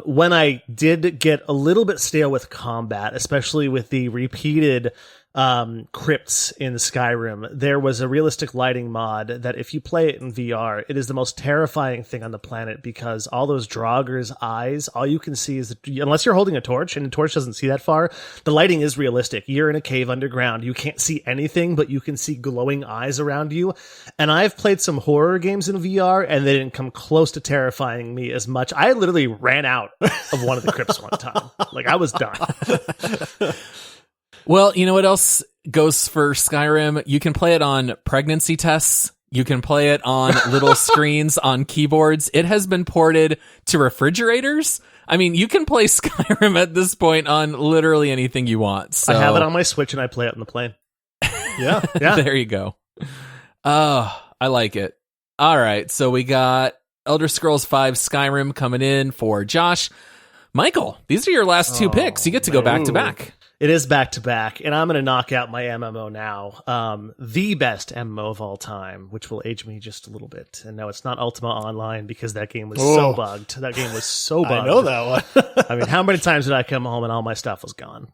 when I did get a little bit stale with combat, especially with the repeated crypts in Skyrim, there was a realistic lighting mod that if you play it in VR, it is the most terrifying thing on the planet, because all those Draugrs' eyes, all you can see is, unless you're holding a torch, and the torch doesn't see that far, the lighting is realistic. You're in a cave underground. You can't see anything, but you can see glowing eyes around you. And I've played some horror games in VR, and they didn't come close to terrifying me as much. I literally ran out of one of the crypts one time. Like, I was done. Well, you know what else goes for Skyrim? You can play it on pregnancy tests. You can play it on little screens on keyboards. It has been ported to refrigerators. I mean, you can play Skyrim at this point on literally anything you want. So. I have it on my Switch and I play it on the plane. Yeah. There you go. Oh, I like it. All right. So we got Elder Scrolls V Skyrim coming in for Josh. Michael, these are your last 2 picks. You get to go back to back. It is back to back, and I'm going to knock out my MMO now. The best MMO of all time, which will age me just a little bit. And no, it's not Ultima Online, because that game was so bugged. That game was so bugged. I know that one. I mean, how many times did I come home and all my stuff was gone?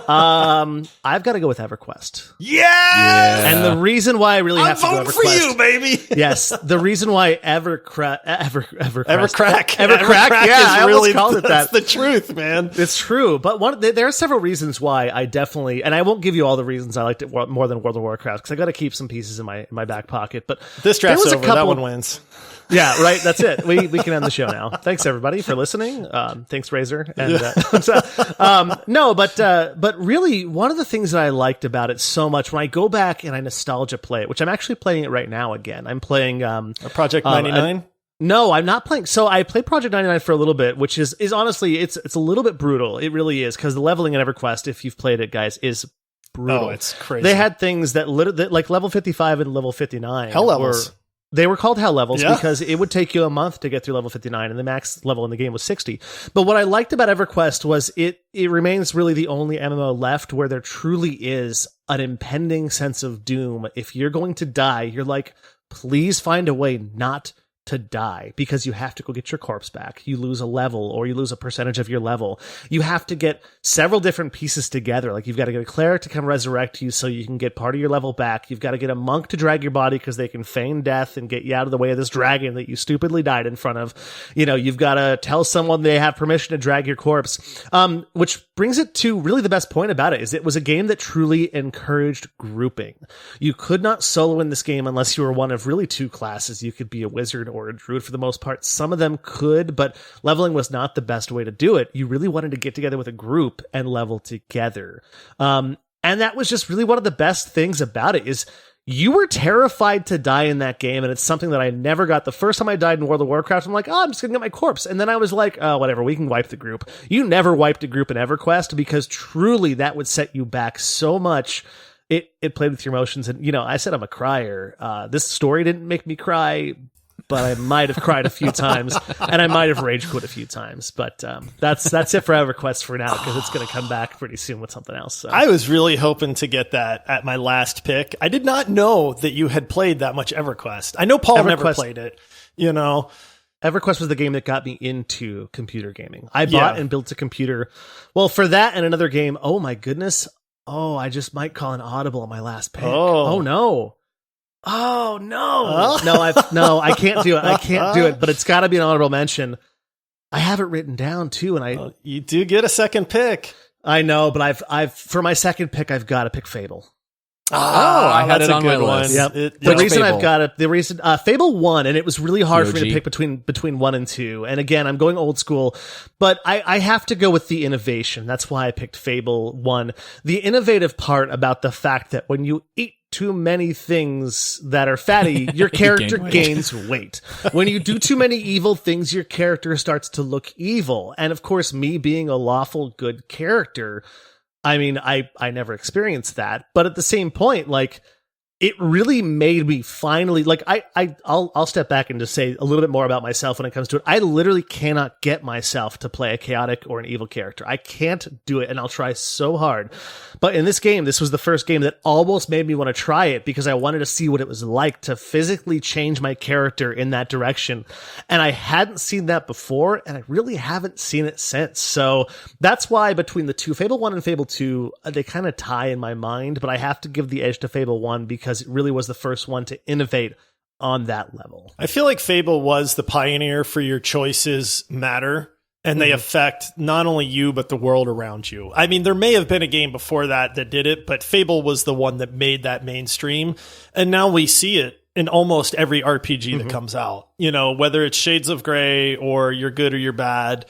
I've got to go with EverQuest. Yeah! And the reason why I really have to go voting EverQuest, for you, baby. Yes, the reason why Evercrack, yeah, I almost called it that. That's the truth, man. It's true, but there are several reasons why I definitely, and I won't give you all the reasons I liked it more than World of Warcraft, because I got to keep some pieces in my back pocket. But this draft's over. That one wins. Yeah, right. That's it. We can end the show now. Thanks everybody for listening. Thanks Razor. And but really, one of the things that I liked about it so much, when I go back and I nostalgia play it, which I'm actually playing it right now again. I'm playing Project 99. No, I'm not playing. So I played Project 99 for a little bit, which is honestly, it's a little bit brutal. It really is, because the leveling in EverQuest, if you've played it, guys, is brutal. Oh, it's crazy. They had things that like level 55 and level 59. Hell levels. They were called hell levels because it would take you a month to get through level 59, and the max level in the game was 60. But what I liked about EverQuest was it remains really the only MMO left where there truly is an impending sense of doom. If you're going to die, you're like, please find a way not to die, because you have to go get your corpse back. You lose a level, or you lose a percentage of your level. You have to get several different pieces together. Like, you've got to get a cleric to come resurrect you so you can get part of your level back. You've got to get a monk to drag your body because they can feign death and get you out of the way of this dragon that you stupidly died in front of. You know, you've got to tell someone they have permission to drag your corpse. Which brings it to really the best point about it, is it was a game that truly encouraged grouping. You could not solo in this game unless you were one of really 2 classes. You could be a wizard or a druid for the most part. Some of them could, but leveling was not the best way to do it. You really wanted to get together with a group and level together. And that was just really one of the best things about it, is you were terrified to die in that game, and it's something that I never got. The first time I died in World of Warcraft, I'm like, I'm just gonna get my corpse. And then I was like, oh, whatever, we can wipe the group. You never wiped a group in EverQuest, because truly that would set you back so much. It played with your emotions, and, you know, I said I'm a crier. This story didn't make me cry, but I might have cried a few times, and I might have rage quit a few times. But that's it for EverQuest for now, because it's going to come back pretty soon with something else. So. I was really hoping to get that at my last pick. I did not know that you had played that much EverQuest. I know Paul never played it, you know. EverQuest was the game that got me into computer gaming. I bought and built a computer. Well, for that and another game, oh my goodness. Oh, I just might call an audible on my last pick. Oh no. Oh no. No, I can't do it. I can't do it, but it's got to be an honorable mention. I have it written down too, and you do get a second pick. I know, but I've for my second pick, I've got to pick Fable. I had that's it a on my good one. list. Yep. Which The reason Fable? I've got it, Fable 1, and it was really hard for me POG. to pick between 1 and 2. And again, I'm going old school, but I have to go with the innovation. That's why I picked Fable 1. The innovative part about the fact that when you eat too many things that are fatty, your character gains weight. When you do too many evil things, your character starts to look evil. And of course, me being a lawful good character, I mean, I never experienced that, but at the same point, like, it really made me finally, like, I'll step back and just say a little bit more about myself when it comes to it. I literally cannot get myself to play a chaotic or an evil character. I can't do it, and I'll try so hard. But in this game, this was the first game that almost made me want to try it because I wanted to see what it was like to physically change my character in that direction. And I hadn't seen that before, and I really haven't seen it since. So that's why between the two, Fable 1 and Fable 2, they kind of tie in my mind, but I have to give the edge to Fable 1 because it really was the first one to innovate on that level. I feel like Fable was the pioneer for your choices matter, and they affect not only you, but the world around you. I mean, there may have been a game before that did it, but Fable was the one that made that mainstream. And now we see it in almost every RPG that comes out. You know, whether it's Shades of Grey or You're Good or You're Bad,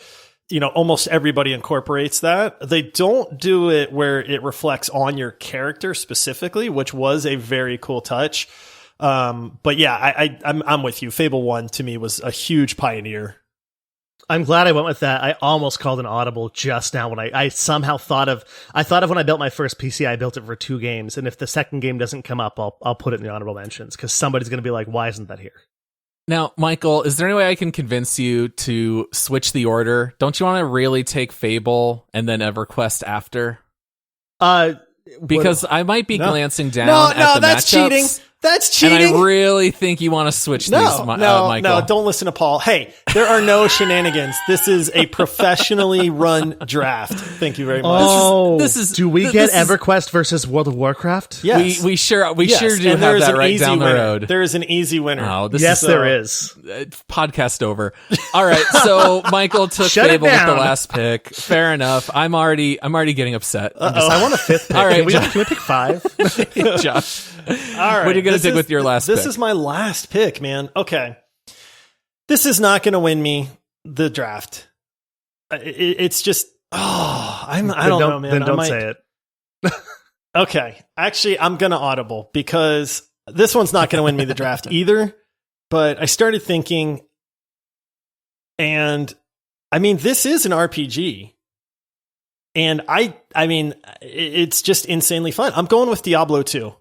you know, almost everybody incorporates that. They don't do it where it reflects on your character specifically, which was a very cool touch. But yeah, I'm with you. Fable 1 to me was a huge pioneer. I'm glad I went with that. I almost called an audible just now when I somehow thought of when I built my first PC, I built it for 2 games. And if the second game doesn't come up, I'll put it in the honorable mentions because somebody's going to be like, why isn't that here? Now, Michael, is there any way I can convince you to switch the order? Don't you want to really take Fable and then EverQuest after? Because I might be glancing down at the that's matchups. cheating. That's cheating. And I really think you want to switch these, Michael. No, don't listen to Paul. Hey, there are no shenanigans. This is a professionally run draft. Thank you very much. Oh, this is. Do we get EverQuest versus World of Warcraft? Yes. We sure do And have that right down the road. There is an easy winner. Oh, There is. Podcast over. All right, so Michael took Fable with the last pick. Fair enough. I'm already getting upset. I want a 5th pick. All right, can we pick 5? Josh. All right. What are you going to take with your last pick? This is my last pick, man. Okay. This is not going to win me the draft. It's just, I don't know, man. Then don't say it. Okay. Actually, I'm going to audible because this one's not going to win me the draft either. But I started thinking, and I mean, this is an RPG. And I mean, it's just insanely fun. I'm going with Diablo 2.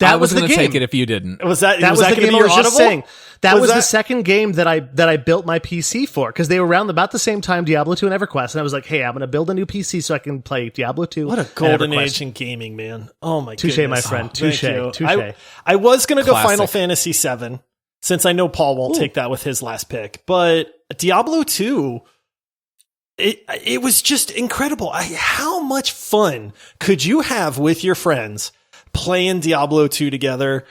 I was going to take it if you didn't. Was that the going to game be I your was just audible? saying? That was the second game that I built my PC for because they were around about the same time, Diablo 2 and EverQuest, and I was like, hey, I'm going to build a new PC so I can play Diablo 2. What a golden age in gaming, man! Oh my goodness, touche, my friend, touche. I was going to go Classic. Final Fantasy VII since I know Paul won't take that with his last pick, but Diablo 2. It was just incredible. How much fun could you have with your friends playing Diablo 2 together?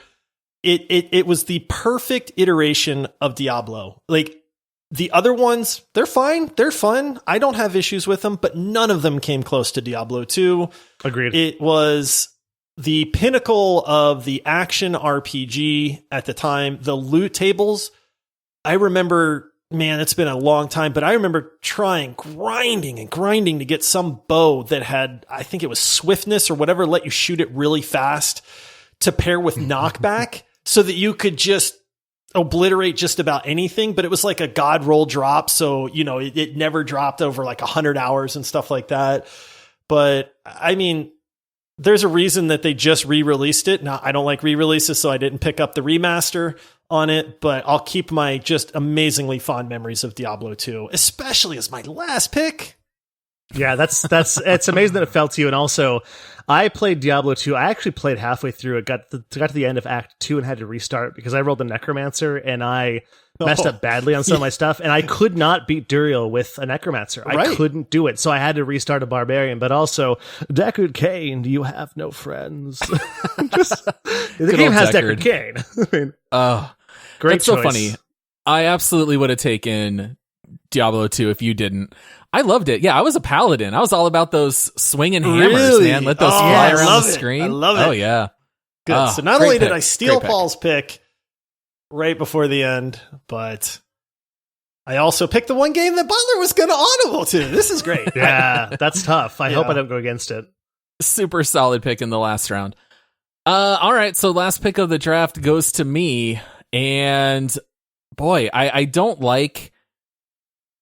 It was the perfect iteration of Diablo. Like the other ones, they're fine. They're fun. I don't have issues with them, but none of them came close to Diablo 2. Agreed. It was the pinnacle of the action RPG at the time. The loot tables, I remember, man, it's been a long time, but I remember grinding to get some bow that had, I think it was swiftness or whatever, let you shoot it really fast to pair with knockback so that you could just obliterate just about anything. But it was like a god roll drop. So, you know, it never dropped over like 100 hours and stuff like that. But I mean, there's a reason that they just re-released it. Now, I don't like re-releases, so I didn't pick up the remaster on it, but I'll keep my just amazingly fond memories of Diablo 2, especially as my last pick. Yeah, that's it's amazing that it felt to you. And also, I played Diablo 2. I actually played halfway through it, got to the end of Act 2 and had to restart because I rolled the Necromancer and I messed up badly on some of my stuff, and I could not beat Duriel with a Necromancer. I couldn't do it, so I had to restart a Barbarian. But also, Deckard Cain, you have no friends. The game has Deckard Cain. I mean, great that's choice. So funny. I absolutely would have taken Diablo 2 if you didn't. I loved it. Yeah, I was a paladin. I was all about those swinging hammers, man. Let those fly around the screen. I love it. Oh, yeah. Good. So not only did I steal Paul's pick right before the end, but I also picked the one game that Butler was going to audible to. This is great. Yeah, that's tough. I hope I don't go against it. Super solid pick in the last round. All right, so last pick of the draft goes to me, and boy, I don't like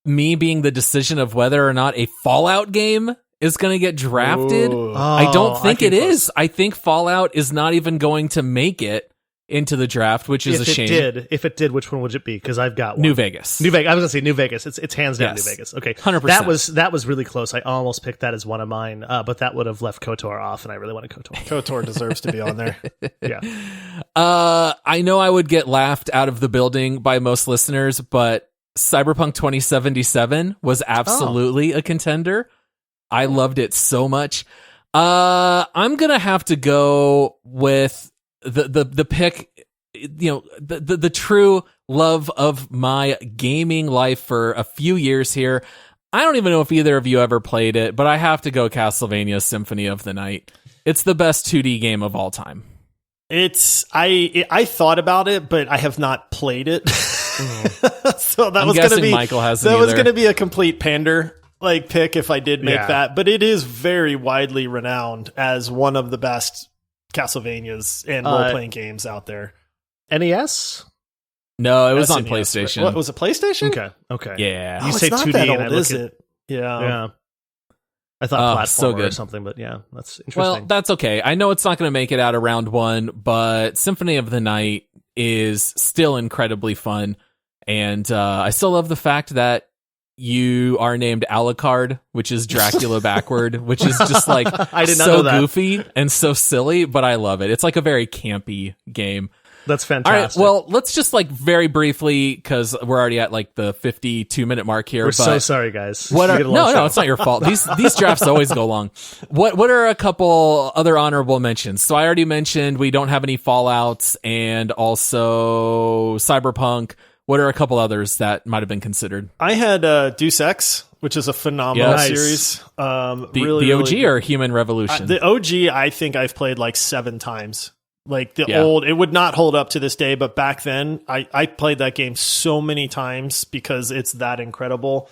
me being the decision of whether or not a Fallout game is going to get drafted. I don't think it is. I think Fallout is not even going to make it into the draft, which is a shame. If it did, which one would it be? Because I've got one. New Vegas. I was going to say New Vegas. It's hands down New Vegas. Okay, 100%. That was really close. I almost picked that as one of mine, but that would have left KOTOR off, and I really wanted KOTOR. KOTOR deserves to be on there. Yeah. I know I would get laughed out of the building by most listeners, but Cyberpunk 2077 was absolutely a contender. I loved it so much. I'm gonna have to go with the pick, the true love of my gaming life for a few years here. I don't even know if either of you ever played it, but I have to go Castlevania Symphony of the Night. It's the best 2D game of all time. I thought about it, but I have not played it. So that was going to be Michael hasn't was going to be a complete pander pick if I did make that. But it is very widely renowned as one of the best Castlevanias and role-playing games out there. NES? No, it was on PlayStation. What, was it PlayStation? Okay. Yeah. You say 2D and I look is it? Yeah. I thought platformer so good. or something, but yeah, that's interesting. Well, that's okay. I know it's not going to make it out of round one, but Symphony of the Night is still incredibly fun. And I still love the fact that you are named Alucard, which is Dracula backward, which is just I did not know that. Goofy and so silly, but I love it. It's like a very campy game. That's fantastic. All right, well, let's just very briefly, because we're already at the 52-minute mark here. We're so sorry, guys. No, it's not your fault. These drafts always go long. What are a couple other honorable mentions? So I already mentioned we don't have any Fallouts, and also Cyberpunk. What are a couple others that might have been considered? I had Deus Ex, which is a phenomenal series. The OG or Human Revolution? The OG, I think I've played 7 times. Old, it would not hold up to this day, but back then I played that game so many times because it's that incredible.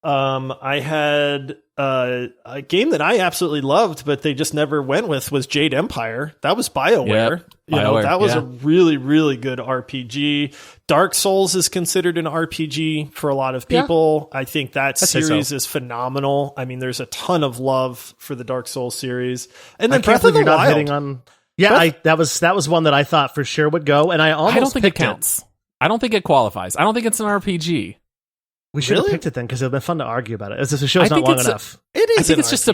I had a game that I absolutely loved, but they just never went with, was Jade Empire. That was BioWare. Yep. That was a really, really good RPG. Dark Souls is considered an RPG for a lot of people. I think that series is phenomenal. I mean, there's a ton of love for the Dark Souls series. And then Breath of the Wild. That was one that I thought for sure would go, and I don't think it counts. I don't think it qualifies. I don't think it's an RPG. We should have picked it then, because it would have been fun to argue about it. As the show's not long enough. I think it's just a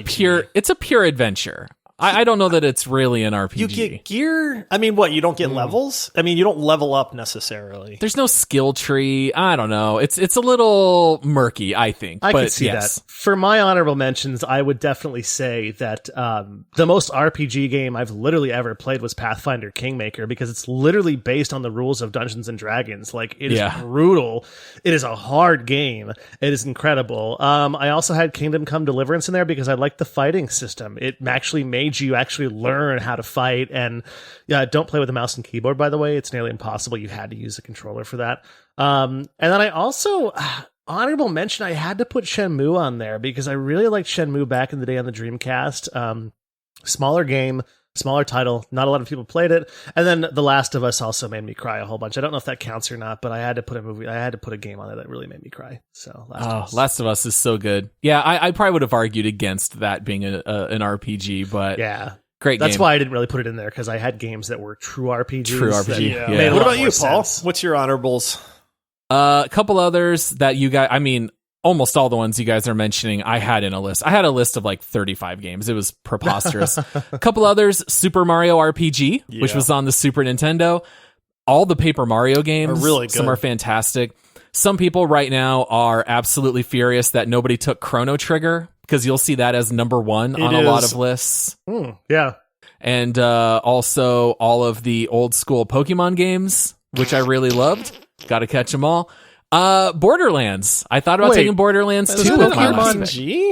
pure adventure. I don't know that it's really an RPG. You get gear. I mean, what? You don't get levels? I mean, you don't level up necessarily. There's no skill tree. I don't know. It's a little murky, I think. I can see that. For my honorable mentions, I would definitely say that the most RPG game I've literally ever played was Pathfinder Kingmaker, because it's literally based on the rules of Dungeons and Dragons. It is brutal. It is a hard game. It is incredible. I also had Kingdom Come Deliverance in there because I liked the fighting system. It actually made you actually learn how to fight, and don't play with a mouse and keyboard, by the way. It's nearly impossible. You had to use a controller for that. And then I also honorable mention, I had to put Shenmue on there because I really liked Shenmue back in the day on the Dreamcast. Smaller game, smaller title, not a lot of people played it. And then The Last of Us also made me cry a whole bunch. I don't know if that counts or not, but I had to put a game on there that really made me cry. So Last of Us is so good. Yeah, I probably would have argued against that being an RPG, but yeah, great game. That's why I didn't really put it in there, because I had games that were true RPGs. What about you, Paul? What's your honorables? A couple others that you guys, I mean, almost all the ones you guys are mentioning, I had in a list. I had a list of 35 games. It was preposterous. A couple others, Super Mario RPG, which was on the Super Nintendo. All the Paper Mario games are really good. Some are fantastic. Some people right now are absolutely furious that nobody took Chrono Trigger, because you'll see that as number one on a lot of lists. Yeah. And also all of the old school Pokemon games, which I really loved. Got to catch them all. Borderlands. I thought about taking Borderlands 2.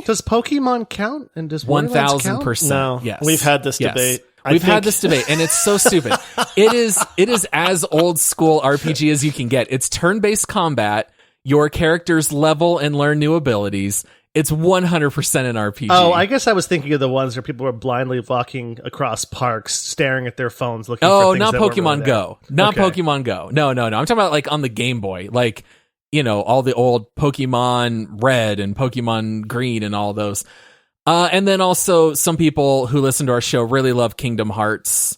Does Pokemon count? And does Borderlands count? 1000%. No, yes. We've had this debate. We've had this debate, and it's so stupid. It is as old school RPG as you can get. It's turn-based combat. Your characters level and learn new abilities. It's 100% an RPG. Oh, I guess I was thinking of the ones where people were blindly walking across parks, staring at their phones, looking for things not that weren't Pokemon really Go. Not Pokemon Go. No. I'm talking about like on the Game Boy. Like, all the old Pokemon Red and Pokemon Green and all those. And then also some people who listen to our show really love Kingdom Hearts.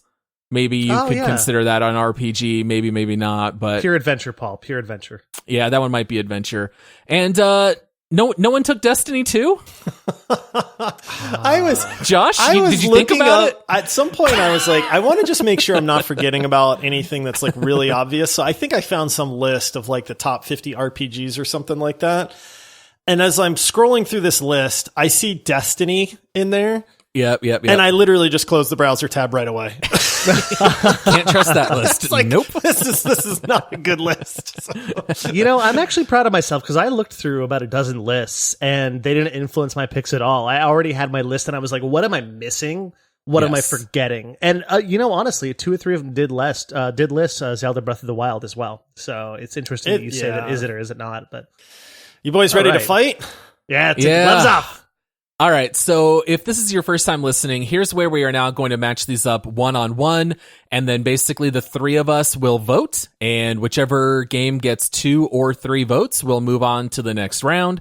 Maybe you could consider that an RPG. Maybe not. But pure adventure, Paul. Pure adventure. Yeah, that one might be adventure. And no one took Destiny 2? Josh, did you think about it? At some point, I was like, I want to just make sure I'm not forgetting about anything that's like really obvious. So I think I found some list of like the top 50 RPGs or something like that. And as I'm scrolling through this list, I see Destiny in there. Yep. And I literally just closed the browser tab right away. Can't trust that list. It's like, nope. This is not a good list. I'm actually proud of myself because I looked through about a dozen lists and they didn't influence my picks at all. I already had my list and I was like, what am I missing? What am I forgetting? And, honestly, 2 or 3 of them did list Zelda Breath of the Wild as well. So it's interesting that you say that is it or is it not. But you boys ready to fight? Yeah. Gloves off. All right, so if this is your first time listening, here's where we are now going to match these up one-on-one, and then basically the 3 of us will vote, and whichever game gets 2 or 3 votes, we'll move on to the next round.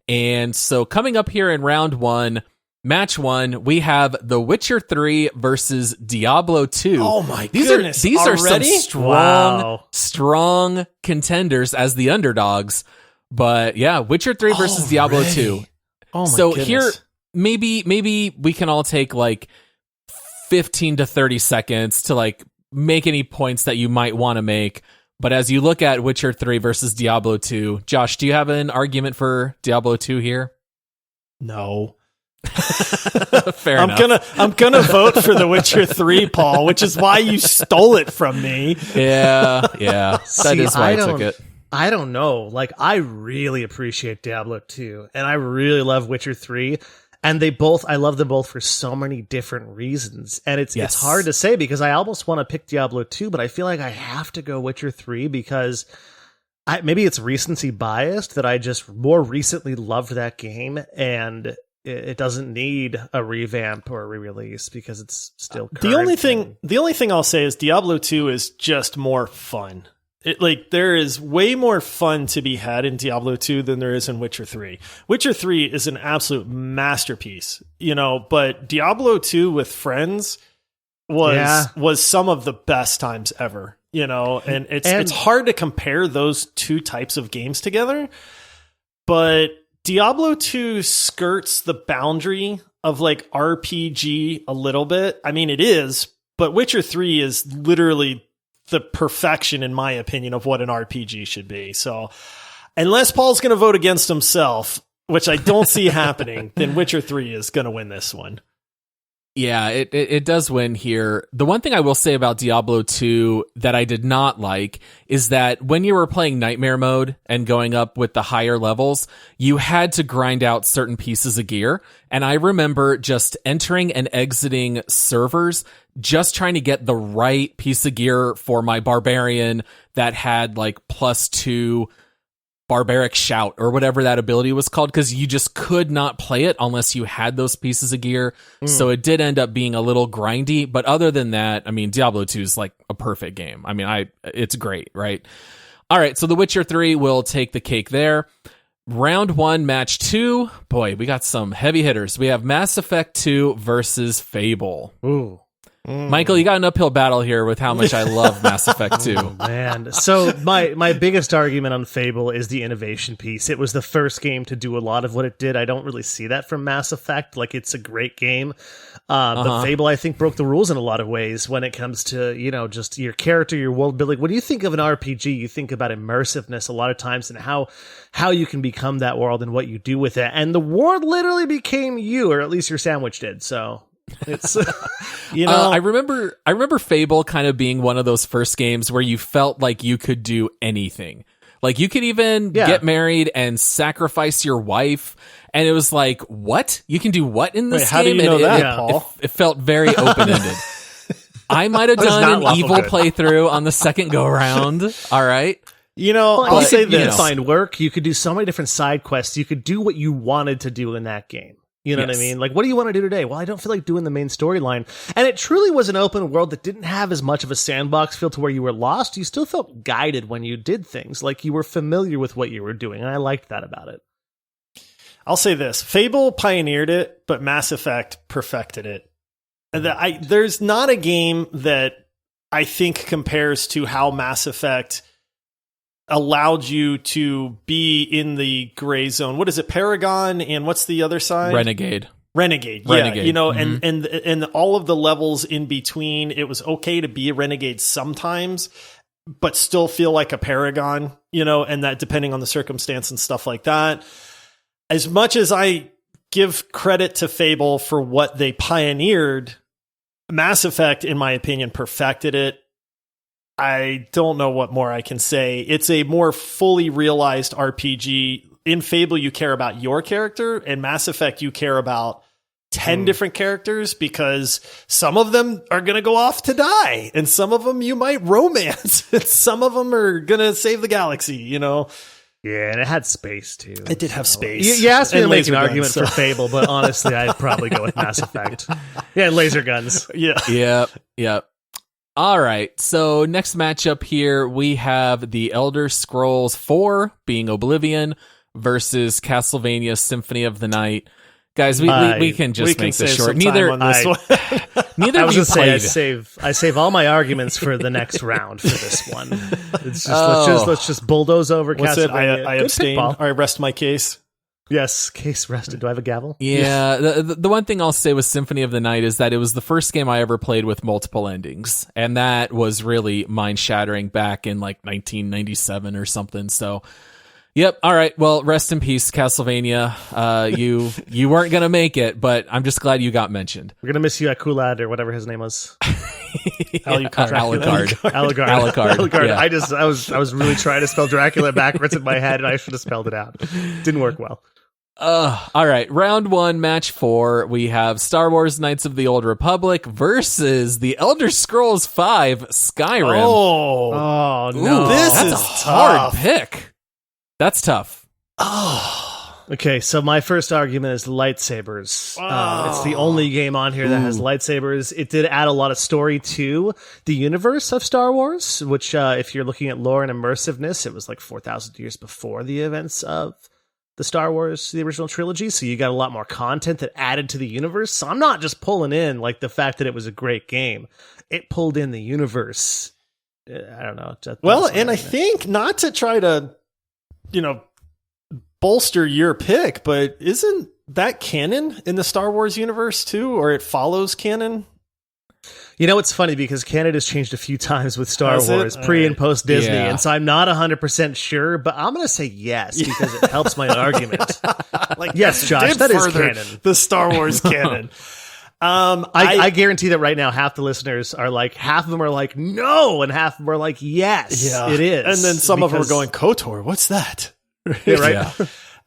And so coming up here in round 1, match 1, we have The Witcher 3 versus Diablo 2. Oh my goodness. These are some Wow. strong contenders as the underdogs. But yeah, Witcher 3 versus Diablo 2. Oh my so goodness. Here, maybe we can all take like 15 to 30 seconds to like make any points that you might want to make. But as you look at Witcher 3 versus Diablo 2, Josh, do you have an argument for Diablo 2 here? No. Fair enough. I'm gonna vote for The Witcher 3, Paul, which is why you stole it from me. Yeah. That is why I took it. I don't know. Like, I really appreciate Diablo 2, and I really love Witcher 3, and I love them both for so many different reasons. And it's hard to say because I almost want to pick Diablo 2, but I feel like I have to go Witcher 3 because maybe it's recency biased that I just more recently loved that game, and it doesn't need a revamp or a re-release because it's still current. The only thing I'll say is Diablo 2 is just more fun. There is way more fun to be had in Diablo 2 than there is in Witcher 3. Witcher 3 is an absolute masterpiece, but Diablo 2 with friends was some of the best times ever, and it's hard to compare those 2 types of games together, but Diablo 2 skirts the boundary of like RPG a little bit. I mean, it is, but Witcher 3 is literally the perfection, in my opinion, of what an RPG should be. So unless Paul's going to vote against himself, which I don't see happening, then Witcher 3 is going to win this one. Yeah, it does win here. The one thing I will say about Diablo 2 that I did not like is that when you were playing Nightmare mode and going up with the higher levels, you had to grind out certain pieces of gear. And I remember just entering and exiting servers, just trying to get the right piece of gear for my barbarian that had like +2 barbaric shout or whatever that ability was called, because you just could not play it unless you had those pieces of gear. So it did end up being a little grindy, but other than that, I mean, Diablo 2 is like a perfect game. I mean, it's great, right? All right, so The Witcher 3 will take the cake there. Round 1, match 2. Boy, we got some heavy hitters. We have Mass Effect 2 versus Fable. Ooh. Michael, you got an uphill battle here with how much I love Mass Effect 2. Oh, man. So my biggest argument on Fable is the innovation piece. It was the first game to do a lot of what it did. I don't really see that from Mass Effect. Like, it's a great game. But Fable, I think, broke the rules in a lot of ways when it comes to, just your character, your world building. When you think of an RPG, you think about immersiveness a lot of times and how you can become that world and what you do with it. And the world literally became you, or at least your sandwich did. So it's I remember Fable kind of being one of those first games where you felt like you could do anything. Like you could even get married and sacrifice your wife, and it was like, what? You can do what in this game? How do you know that, Paul? It felt very open-ended. I might have That is done not an lawful evil good. playthrough on the second go round. All right. I'll say You could this. find work. You could do so many different side quests. You could do what you wanted to do in that game. You know what I Yes. mean? Like, what do you want to do today? Well, I don't feel like doing the main storyline. And it truly was an open world that didn't have as much of a sandbox feel to where you were lost. You still felt guided when you did things. Like you were familiar with what you were doing. And I liked that about it. I'll say this. Fable pioneered it, but Mass Effect perfected it. And there's not a game that I think compares to how Mass Effect allowed you to be in the gray zone. What is it? Paragon, and what's the other side? Renegade. Yeah, and all of the levels in between, it was okay to be a renegade sometimes, but still feel like a paragon, and that depending on the circumstance and stuff like that. As much as I give credit to Fable for what they pioneered, Mass Effect, in my opinion, perfected it. I don't know what more I can say. It's a more fully realized RPG. In Fable, you care about your character. In Mass Effect, you care about 10 different characters because some of them are going to go off to die, and some of them you might romance, and some of them are going to save the galaxy, Yeah, and it had space, too. It did have space. You asked me to And make laser an argument guns, for Fable, but honestly, I'd probably go with Mass Effect. Yeah, laser guns. Yeah. Yep. All right. So next matchup here, we have the Elder Scrolls 4 being Oblivion versus Castlevania Symphony of the Night. Guys, we can just make this short. Neither on this one. neither I of was you just saying, played. I save all my arguments for the next round for this one. It's just let's just bulldoze over What's it? Castlevania. I Good abstain. pick, Paul. I rest my case. Yes, case rested. Do I have a gavel? Yeah, the one thing I'll say with Symphony of the Night is that it was the first game I ever played with multiple endings, and that was really mind-shattering back in like 1997 or something. So, yep. All right. Well, rest in peace, Castlevania. You weren't gonna make it, but I'm just glad you got mentioned. We're gonna miss you at Kulad or whatever his name was. Alucard. Alucard. Yeah. I was really trying to spell Dracula backwards in my head, and I should have spelled it out. Didn't work well. All right. Round 1, match 4. We have Star Wars Knights of the Old Republic versus the Elder Scrolls 5 Skyrim. Oh no, this That's is a hard tough. pick. That's tough. Okay, so my first argument is lightsabers. It's the only game on here that has lightsabers. It did add a lot of story to the universe of Star Wars, which, if you're looking at lore and immersiveness, it was like 4,000 years before the events of the Star Wars, the original trilogy. So you got a lot more content that added to the universe. So I'm not just pulling in like the fact that it was a great game. It pulled in the universe. I don't know. Well, and I think not to try to, bolster your pick, but isn't that canon in the Star Wars universe too, or it follows canon? It's funny because canon has changed a few times with Star Has it? Wars, pre and post Disney, Yeah. and so I'm not 100% sure, but I'm going to say yes because it helps my argument. Yes, Josh, Did that is further canon. The Star Wars canon. I guarantee that right now half the listeners are like, half of them are like, no, and half of them are like, yes, it is. And then some of them are Because- going, KOTOR, what's that? Yeah, right? Yeah.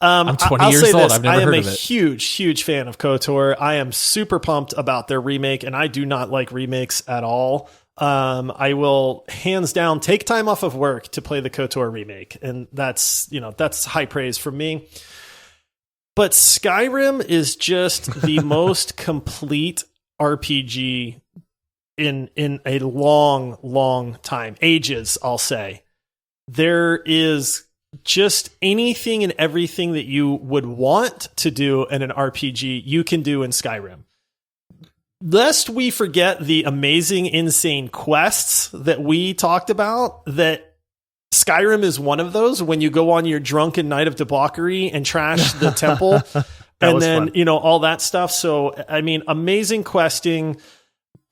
I'm 20 I'll years say old. This, I've never I am heard a of it. huge fan of KOTOR. I am super pumped about their remake, and I do not like remakes at all. I will hands down take time off of work to play the KOTOR remake, and that's high praise from me. But Skyrim is just the most complete RPG in a long time, ages, I'll say. There is just anything and everything that you would want to do in an RPG, you can do in Skyrim. Lest we forget the amazing, insane quests that we talked about, that Skyrim is one of those when you go on your drunken night of debauchery and trash the temple and then, fun. All that stuff. So, I mean, amazing questing,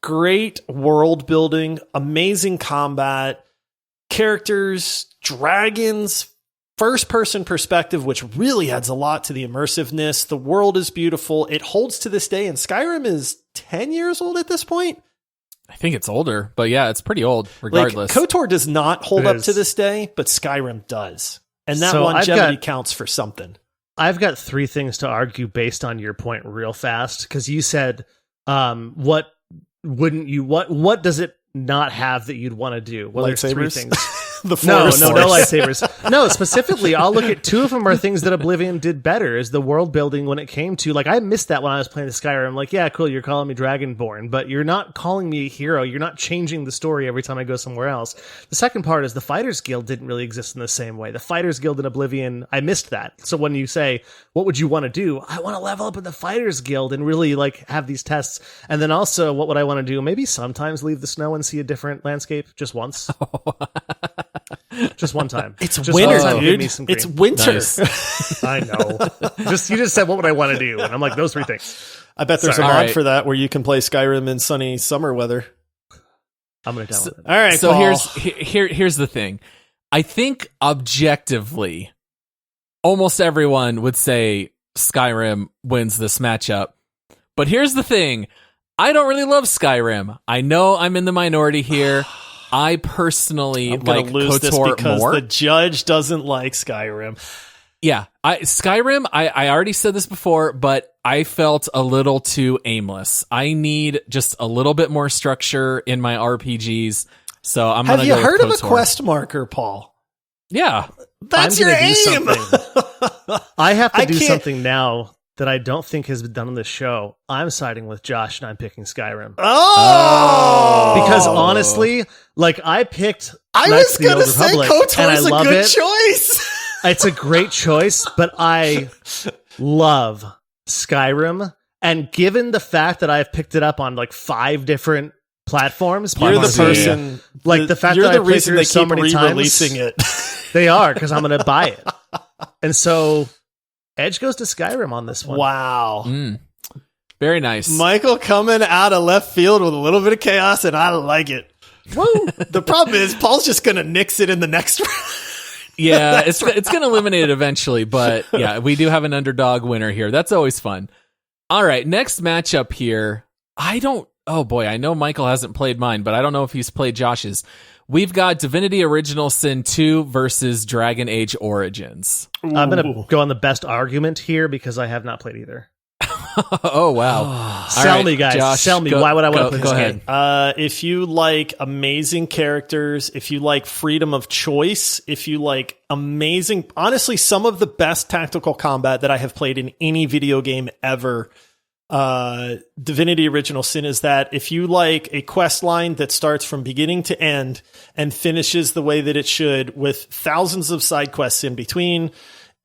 great world building, amazing combat, characters, dragons, first person perspective, which really adds a lot to the immersiveness. The world is beautiful. It holds to this day, and Skyrim is 10 years old at this point. I think it's older, but yeah, it's pretty old regardless. Like, KOTOR does not hold It up is. to this day, but Skyrim does. And that So I've longevity got- counts for something. I've got 3 things to argue based on your point real fast, because you said what wouldn't you? What does it not have that you'd want to do? Well, there's three Lightsabers? things. The No Force. lightsabers. No, specifically, I'll look at two of them are things that Oblivion did better, is the world building when it came to, like, I missed that when I was playing the Skyrim. Like, yeah, cool, you're calling me Dragonborn, but you're not calling me a hero. You're not changing the story every time I go somewhere else. The second part is the Fighters Guild didn't really exist in the same way. The Fighters Guild in Oblivion, I missed that. So when you say, what would you want to do? I want to level up in the Fighters Guild and really, like, have these tests. And then also, what would I want to do? Maybe sometimes leave the snow and see a different landscape just once. Just one time. It's just winter, one time, give dude. me some green. It's winter. Nice. I know. You just said, what would I want to do? And I'm like, those three things. I bet there's Sorry. a mod Alright. for that where you can play Skyrim in sunny summer weather. I'm going to download it. All right, So Paul. here's the thing. I think objectively, almost everyone would say Skyrim wins this matchup. But here's the thing. I don't really love Skyrim. I know I'm in the minority here. I personally I'm gonna like lose this KOTOR because more. the judge doesn't like Skyrim. Yeah, Skyrim, I already said this before, but I felt a little too aimless. I need just a little bit more structure in my RPGs. So I'm going Have to you go heard with of a KOTOR. quest marker, Paul? Yeah. That's I'm your gonna do aim. something. I have to I do can't- something now that I don't think has been done on this show. I'm siding with Josh and I'm picking Skyrim. Oh, Because honestly, like I picked I Knights was of the gonna Old say Republic, and I KOTOR's a love good it. choice. It's a great choice, but I love Skyrim. And given the fact that I've picked it up on like 5 different platforms, You're the honestly, person. Like the fact you're that the I played reason through they it so keep many times. re-releasing it. They are, because I'm going to buy it. And so Edge goes to Skyrim on this one. Wow. Very nice. Michael coming out of left field with a little bit of chaos, and I like it. Woo. The problem is Paul's just going to nix it in the next round. Yeah, it's going to eliminate it eventually, but yeah, we do have an underdog winner here. That's always fun. All right, next matchup here. Oh boy, I know Michael hasn't played mine, but I don't know if he's played Josh's. We've got Divinity Original Sin 2 versus Dragon Age Origins. I'm going to go on the best argument here because I have not played either. Oh, wow. Sell me, guys. Josh, Sell me. Why would I want to play this ahead. game? If you like amazing characters, if you like freedom of choice, if you like amazing, honestly, some of the best tactical combat that I have played in any video game ever, Divinity Original Sin is that. If you like a quest line that starts from beginning to end and finishes the way that it should with thousands of side quests in between,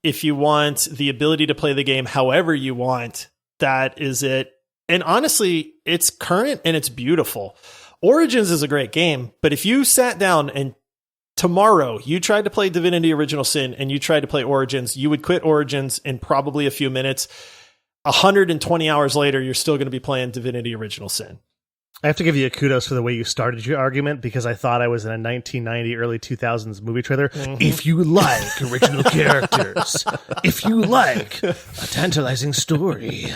if you want the ability to play the game however you want, that is it. And honestly, it's current and it's beautiful. Origins is a great game, but if you sat down and tomorrow you tried to play Divinity Original Sin and you tried to play Origins, you would quit Origins in probably a few minutes. 120 hours later, you're still going to be playing Divinity Original Sin. I have to give you a kudos for the way you started your argument because I thought I was in a 1990, early 2000s movie trailer. If you like original characters, if you like a tantalizing story,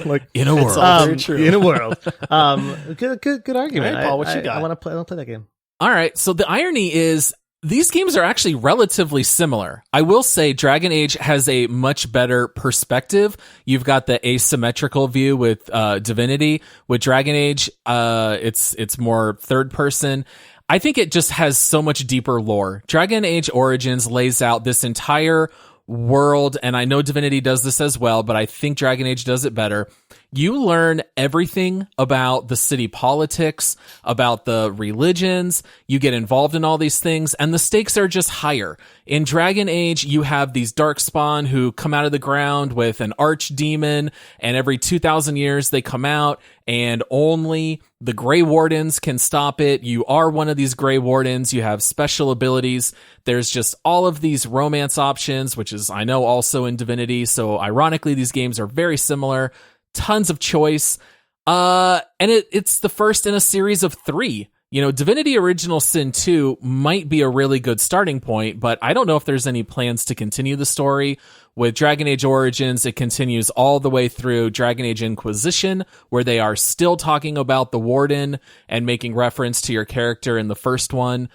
like In a It's world. all very true. in a world, good argument. All right, Paul, what you got? I want to play that game. All right. So the irony is these games are actually relatively similar. I will say Dragon Age has a much better perspective. You've got the asymmetrical view with Divinity. With Dragon Age, it's more third person. I think it just has so much deeper lore. Dragon Age Origins lays out this entire world, and I know Divinity does this as well, but I think Dragon Age does it better. You learn everything about the city politics, about the religions. You get involved in all these things, and the stakes are just higher. In Dragon Age, you have these darkspawn who come out of the ground with an archdemon, and every 2,000 years they come out, and only the Grey Wardens can stop it. You are one of these Grey Wardens. You have special abilities. There's just all of these romance options, which is, I know, also in Divinity. So ironically, these games are very similar. Tons of choice. And it's the first in a series of 3. You know, Divinity Original Sin 2 might be a really good starting point, but I don't know if there's any plans to continue the story. With Dragon Age Origins, it continues all the way through Dragon Age Inquisition, where they are still talking about the Warden and making reference to your character in the first one.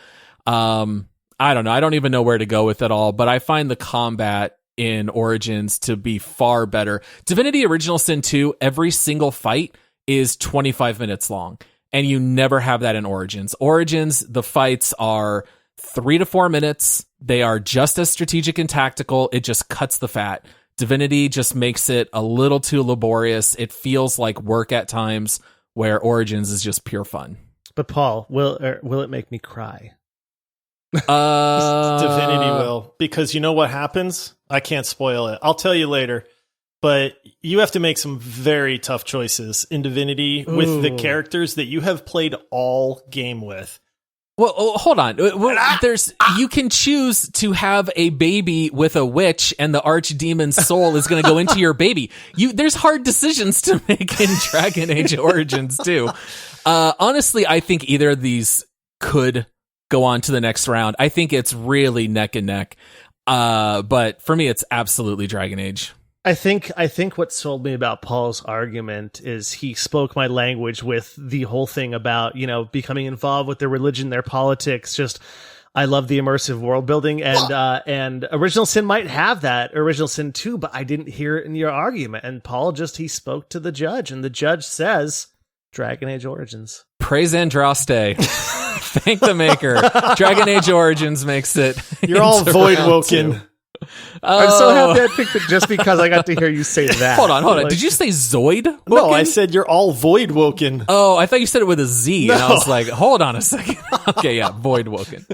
I don't know. I don't even know where to go with it all, but I find the combat in Origins to be far better. Divinity Original Sin 2, every single fight is 25 minutes long. and you never have that in Origins. Origins, the fights are 3 to 4 minutes. They are just as strategic and tactical. It just cuts the fat. Divinity just makes it a little too laborious. It feels like work at times, where Origins is just pure fun. But Paul, will it make me cry? Divinity will, because you know what happens? I can't spoil it. I'll tell you later. But you have to make some very tough choices in Divinity with the characters that you have played all game with. Well, hold on. You can choose to have a baby with a witch, and the archdemon's soul is going to go into your baby. There's hard decisions to make in Dragon Age Origins too. Honestly, I think either of these could go on to the next round. I think it's really neck and neck. But for me, it's absolutely Dragon Age. I think what sold me about Paul's argument is he spoke my language with the whole thing about, becoming involved with their religion, their politics. Just, I love the immersive world building, and Original Sin might have that, Original Sin 2, but I didn't hear it in your argument. And Paul he spoke to the judge, and the judge says Dragon Age Origins. Praise Andraste. Thank the maker. Dragon Age Origins makes it. You're all void woken. I'm so happy I picked it just because I got to hear you say that. Hold on. Did you say Zoid woken? No, I said you're all void woken. Oh, I thought you said it with a Z, no. And I was like, hold on a second. Okay, yeah, void woken.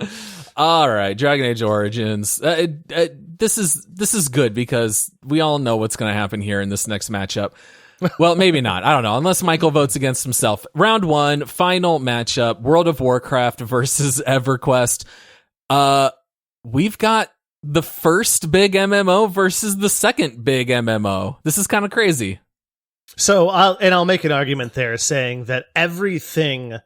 All right, Dragon Age Origins. This is good because we all know what's going to happen here in this next matchup. Well, maybe not. I don't know. Unless Michael votes against himself. Round 1, final matchup, World of Warcraft versus EverQuest. We've got the first big MMO versus the second big MMO. This is kind of crazy. So I'll make an argument there saying that everything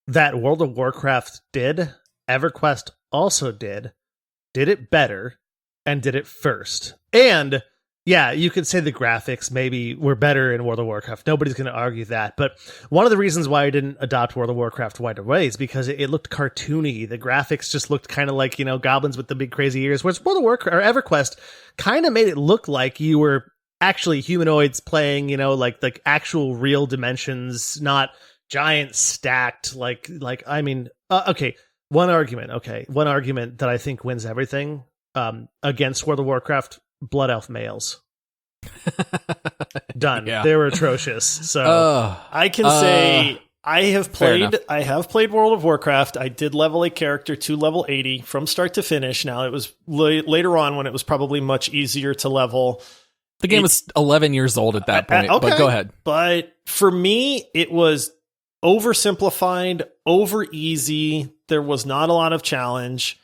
that World of Warcraft did, EverQuest also did it better, and did it first. And yeah, you could say the graphics maybe were better in World of Warcraft. Nobody's going to argue that. But one of the reasons why I didn't adopt World of Warcraft right away is because it looked cartoony. The graphics just looked kind of like, goblins with the big crazy ears. Whereas World of Warcraft or EverQuest kind of made it look like you were actually humanoids playing, like actual real dimensions, not giant stacked. Okay. One argument that I think wins everything against World of Warcraft. Blood Elf males. Done. Yeah. They were atrocious. So I can say I have played World of Warcraft. I did level a character to level 80 from start to finish. Now it was later on when it was probably much easier to level. The game was 11 years old at that point, okay. But go ahead. But for me, it was oversimplified, over easy. There was not a lot of challenge.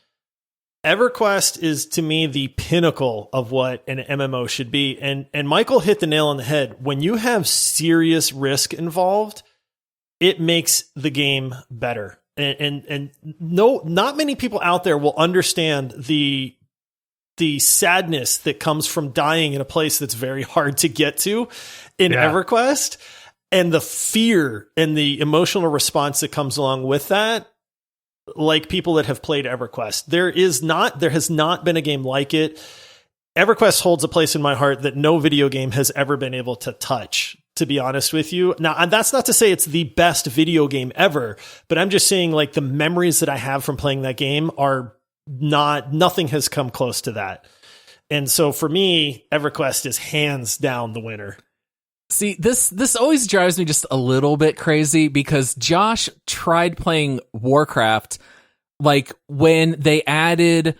EverQuest is, to me, the pinnacle of what an MMO should be. And Michael hit the nail on the head. When you have serious risk involved, it makes the game better. And not many people out there will understand the sadness that comes from dying in a place that's very hard to get to in EverQuest, and the fear and the emotional response that comes along with that. Like people that have played EverQuest, there has not been a game like it. EverQuest holds a place in my heart that no video game has ever been able to touch, to be honest with you. Now, and that's not to say it's the best video game ever, but I'm just saying like the memories that I have from playing that game are nothing has come close to that. And so for me, EverQuest is hands down the winner. See, this always drives me just a little bit crazy because Josh tried playing Warcraft like when they added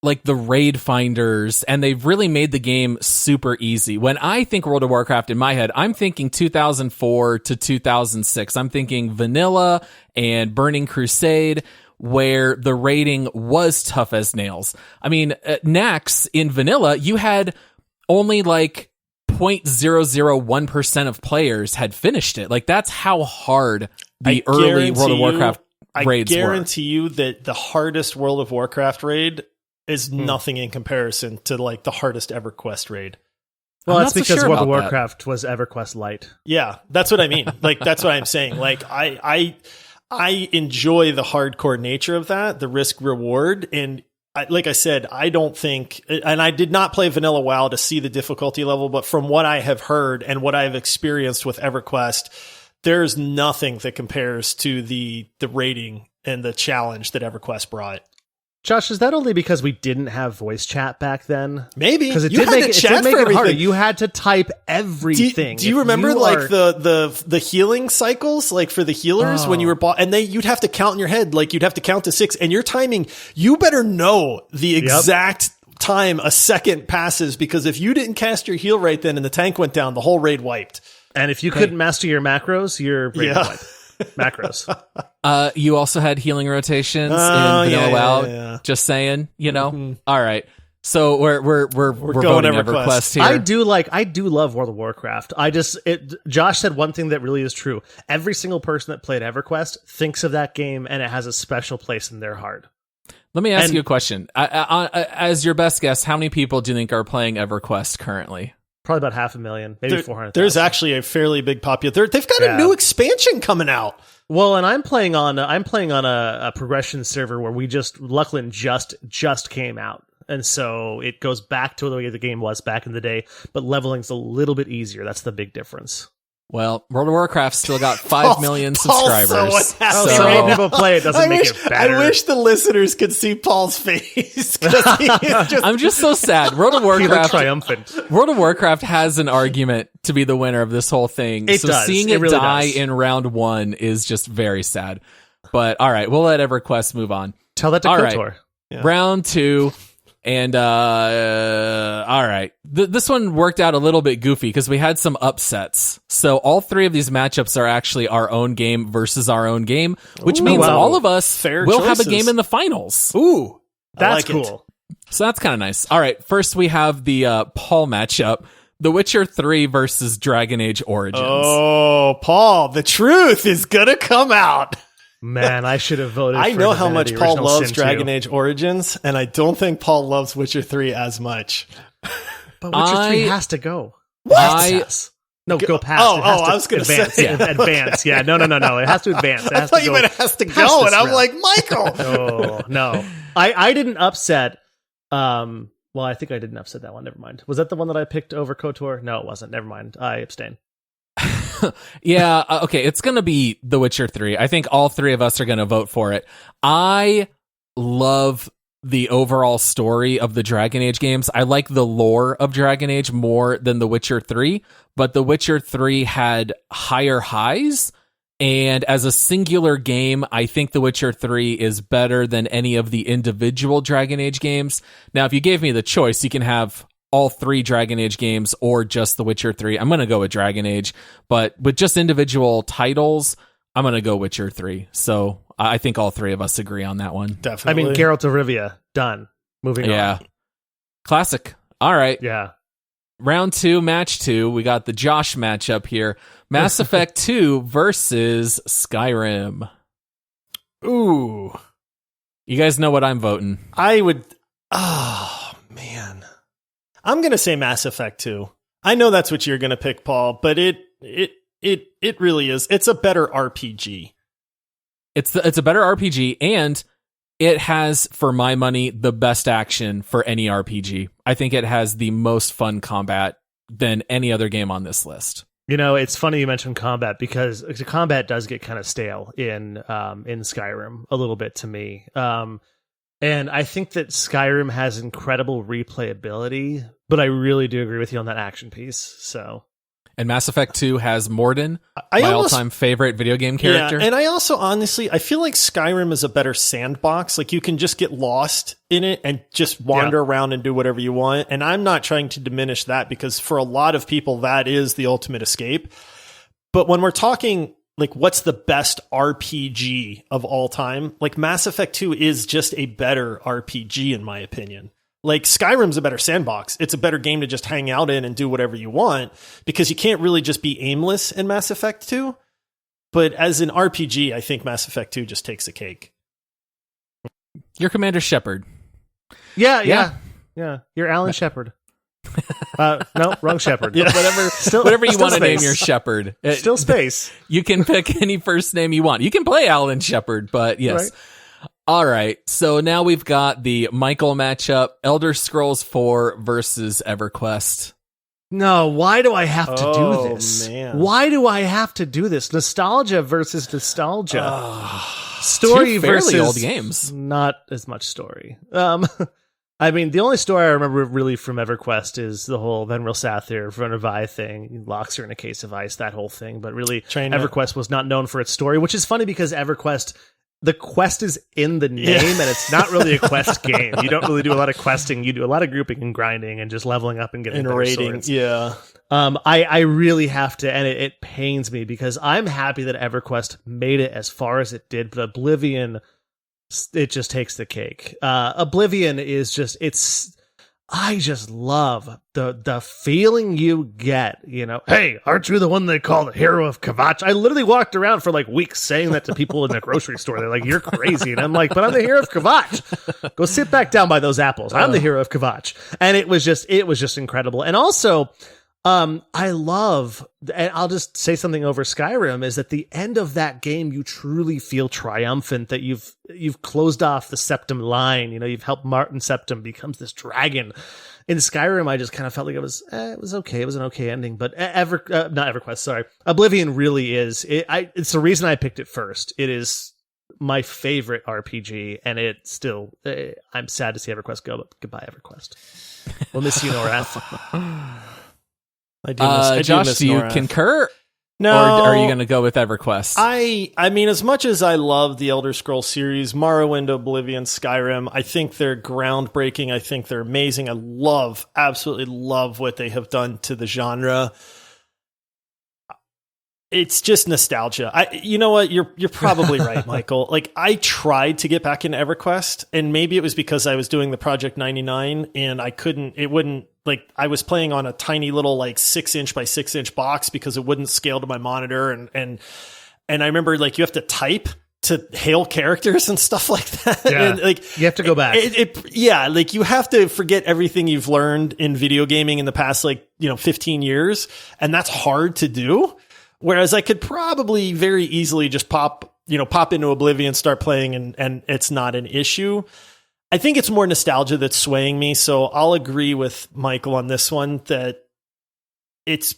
like the raid finders and they've really made the game super easy. When I think World of Warcraft in my head, I'm thinking 2004 to 2006. I'm thinking vanilla and Burning Crusade, where the raiding was tough as nails. I mean, Nax in vanilla, you had only like 0.001% of players had finished it. Like that's how hard the early World of Warcraft raids were. I guarantee you that the hardest World of Warcraft raid is nothing in comparison to like the hardest EverQuest raid. Well, that's because World of Warcraft was EverQuest light. Yeah, that's what I mean. Like that's what I'm saying. Like I enjoy the hardcore nature of that, the risk reward, and like I said, I don't think, and I did not play Vanilla WoW to see the difficulty level, but from what I have heard and what I've experienced with EverQuest, there's nothing that compares to the rating and the challenge that EverQuest brought. Josh, is that only because we didn't have voice chat back then? Maybe. Because it You did had make to chat it for everything. harder. You had to type everything. Do you remember like the healing cycles, like for the healers when you were and you'd have to count in your head, like you'd have to count to 6, and your timing, you better know the exact time a second passes, because if you didn't cast your heal right then and the tank went down, the whole raid wiped. And if you couldn't master your macros, your raid wiped. Macros. You also had healing rotations in Vanilla WoW. Yeah. Just saying, you know. All right, so we're going voting EverQuest. EverQuest here. I do love World of Warcraft. Josh said one thing that really is true. Every single person that played EverQuest thinks of that game, and it has a special place in their heart. Let me ask you a question. As your best guess, how many people do you think are playing EverQuest currently? Probably about 500,000, maybe 400,000. There's actually a fairly big popular. They've got a new expansion coming out. Well, and I'm playing on a progression server where Luckland just came out, and so it goes back to the way the game was back in the day, but leveling's a little bit easier. That's the big difference. Well, World of Warcraft still got 5 million subscribers. So many people play it doesn't make it better. I wish the listeners could see Paul's face. I'm just so sad. World of He looked Warcraft triumphant. World of Warcraft has an argument to be the winner of this whole thing. It does. Seeing It it really die does. in round 1 is just very sad. But all right, we'll let EverQuest move on. Tell that to All KOTOR. right. Yeah. Round 2. And all right, this one worked out a little bit goofy because we had some upsets. So all 3 of these matchups are actually our own game versus our own game, which means all of us will have a game in the finals. Ooh, that's cool. So that's kind of nice. All right, first we have the Paul matchup. The Witcher 3 versus Dragon Age Origins. Oh, Paul, the truth is gonna come out. Man, I should have voted. I for know how much Divinity Paul Original loves Sin Dragon 2. Age Origins, and I don't think Paul loves Witcher 3 as much. But Witcher 3 has to go. What? Go past. I was going to advance. say. Advance. Yeah, no. It has to advance. It I has thought to you go meant it has to past go, this and I'm round. like, Michael. Oh, no. I didn't upset. Well, I think I didn't upset that one. Never mind. Was that the one that I picked over KOTOR? No, it wasn't. Never mind. I abstain. Yeah, okay, it's going to be The Witcher 3. I think all 3 of us are going to vote for it. I love the overall story of the Dragon Age games. I like the lore of Dragon Age more than The Witcher 3, but The Witcher 3 had higher highs, and as a singular game, I think The Witcher 3 is better than any of the individual Dragon Age games. Now, if you gave me the choice, you can have all 3 Dragon Age games or just The Witcher 3. I'm going to go with Dragon Age, but with just individual titles, I'm going to go Witcher 3. So I think all 3 of us agree on that one. Definitely. I mean, Geralt of Rivia, done. Moving on. Classic. All right. Yeah. Round 2, match 2. We got the Josh matchup here. Mass Effect 2 versus Skyrim. Ooh. You guys know what I'm voting. I would. Oh, man. I'm going to say Mass Effect 2. I know that's what you're going to pick, Paul, but it really is. It's a better RPG. It's a better RPG, and it has, for my money, the best action for any RPG. I think it has the most fun combat than any other game on this list. You know, it's funny you mentioned combat because the combat does get kind of stale in Skyrim a little bit to me. And I think that Skyrim has incredible replayability, but I really do agree with you on that action piece. So, and Mass Effect 2 has Mordin, my all-time favorite video game character. Yeah, and I also honestly, I feel like Skyrim is a better sandbox. Like you can just get lost in it and just wander around and do whatever you want. And I'm not trying to diminish that because for a lot of people, that is the ultimate escape. But when we're talking like what's the best RPG of all time, like Mass Effect 2 is just a better RPG in my opinion. Like Skyrim's a better sandbox. It's a better game to just hang out in and do whatever you want because you can't really just be aimless in Mass Effect 2. But as an RPG, I think Mass Effect 2 just takes the cake. You're Commander Shepard. Yeah. You're Alan Shepard. No, wrong Shepard. Yeah. Whatever you want to name your Shepard. Still space. You can pick any first name you want. You can play Alan Shepard, but yes. Right. All right, so now we've got the Michael matchup, Elder Scrolls 4 versus EverQuest. No, why do I have to do this? Man. Why do I have to do this? Nostalgia versus nostalgia. Story Two fairly versus old games. Not as much story. I mean, the only story I remember really from EverQuest is the whole Venril Sathir, Vernavi thing. He locks her in a case of ice, that whole thing. But really, EverQuest was not known for its story, which is funny because EverQuest, the quest is in the name, and it's not really a quest game. You don't really do a lot of questing. You do a lot of grouping and grinding and just leveling up and getting better rating. swords. Yeah. I really have to, and it pains me because I'm happy that EverQuest made it as far as it did, but Oblivion, it just takes the cake. Oblivion is just, I just love the feeling you get, you know. Hey, aren't you the one they call the hero of Kvatch? I literally walked around for like weeks saying that to people in the grocery store. They're like, you're crazy. And I'm like, but I'm the hero of Kvatch. Go sit back down by those apples. I'm the hero of Kvatch. And it was just incredible. And also, I love, and I'll just say something over Skyrim, is at the end of that game, you truly feel triumphant that you've closed off the Septim line. You know, you've helped Martin Septim becomes this dragon. In Skyrim, I just kind of felt like it was okay. It was an okay ending, but not EverQuest, sorry. Oblivion really is. It's the reason I picked it first. It is my favorite RPG, and it still, I'm sad to see EverQuest go, but goodbye, EverQuest. We'll miss you, Norath. I do Josh, miss do you Norath. concur? No. Or are you going to go with EverQuest? I mean, as much as I love the Elder Scrolls series, Morrowind, Oblivion, Skyrim, I think they're groundbreaking. I think they're amazing. I absolutely love what they have done to the genre. It's just nostalgia. You know what? You're probably right, Michael. Like, I tried to get back into EverQuest, and maybe it was because I was doing the Project 99 and I was playing on a tiny little like 6-inch by 6-inch box because it wouldn't scale to my monitor. And I remember like you have to type to hail characters and stuff like that. Yeah. And, like, you have to go back. Like you have to forget everything you've learned in video gaming in the past, 15 years. And that's hard to do. Whereas I could probably very easily just pop into Oblivion, start playing, and it's not an issue. I think it's more nostalgia that's swaying me. So I'll agree with Michael on this one that it's,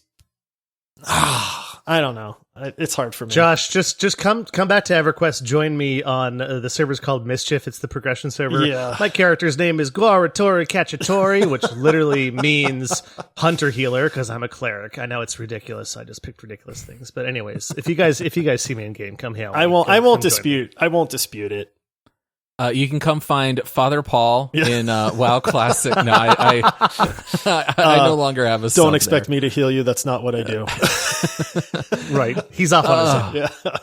I don't know. It's hard for me. Josh, just come back to EverQuest. Join me on the server's called Mischief. It's the progression server. Yeah. My character's name is Guaratori Cacciatori, which literally means hunter healer because I'm a cleric. I know it's ridiculous. I just picked ridiculous things. But anyways, if you guys see me in game, come hail. I won't dispute it. You can come find Father Paul in WoW Classic. No, I no longer have a sub Don't expect there. me to heal you. That's not what I do. Right. He's off on his own. Yeah.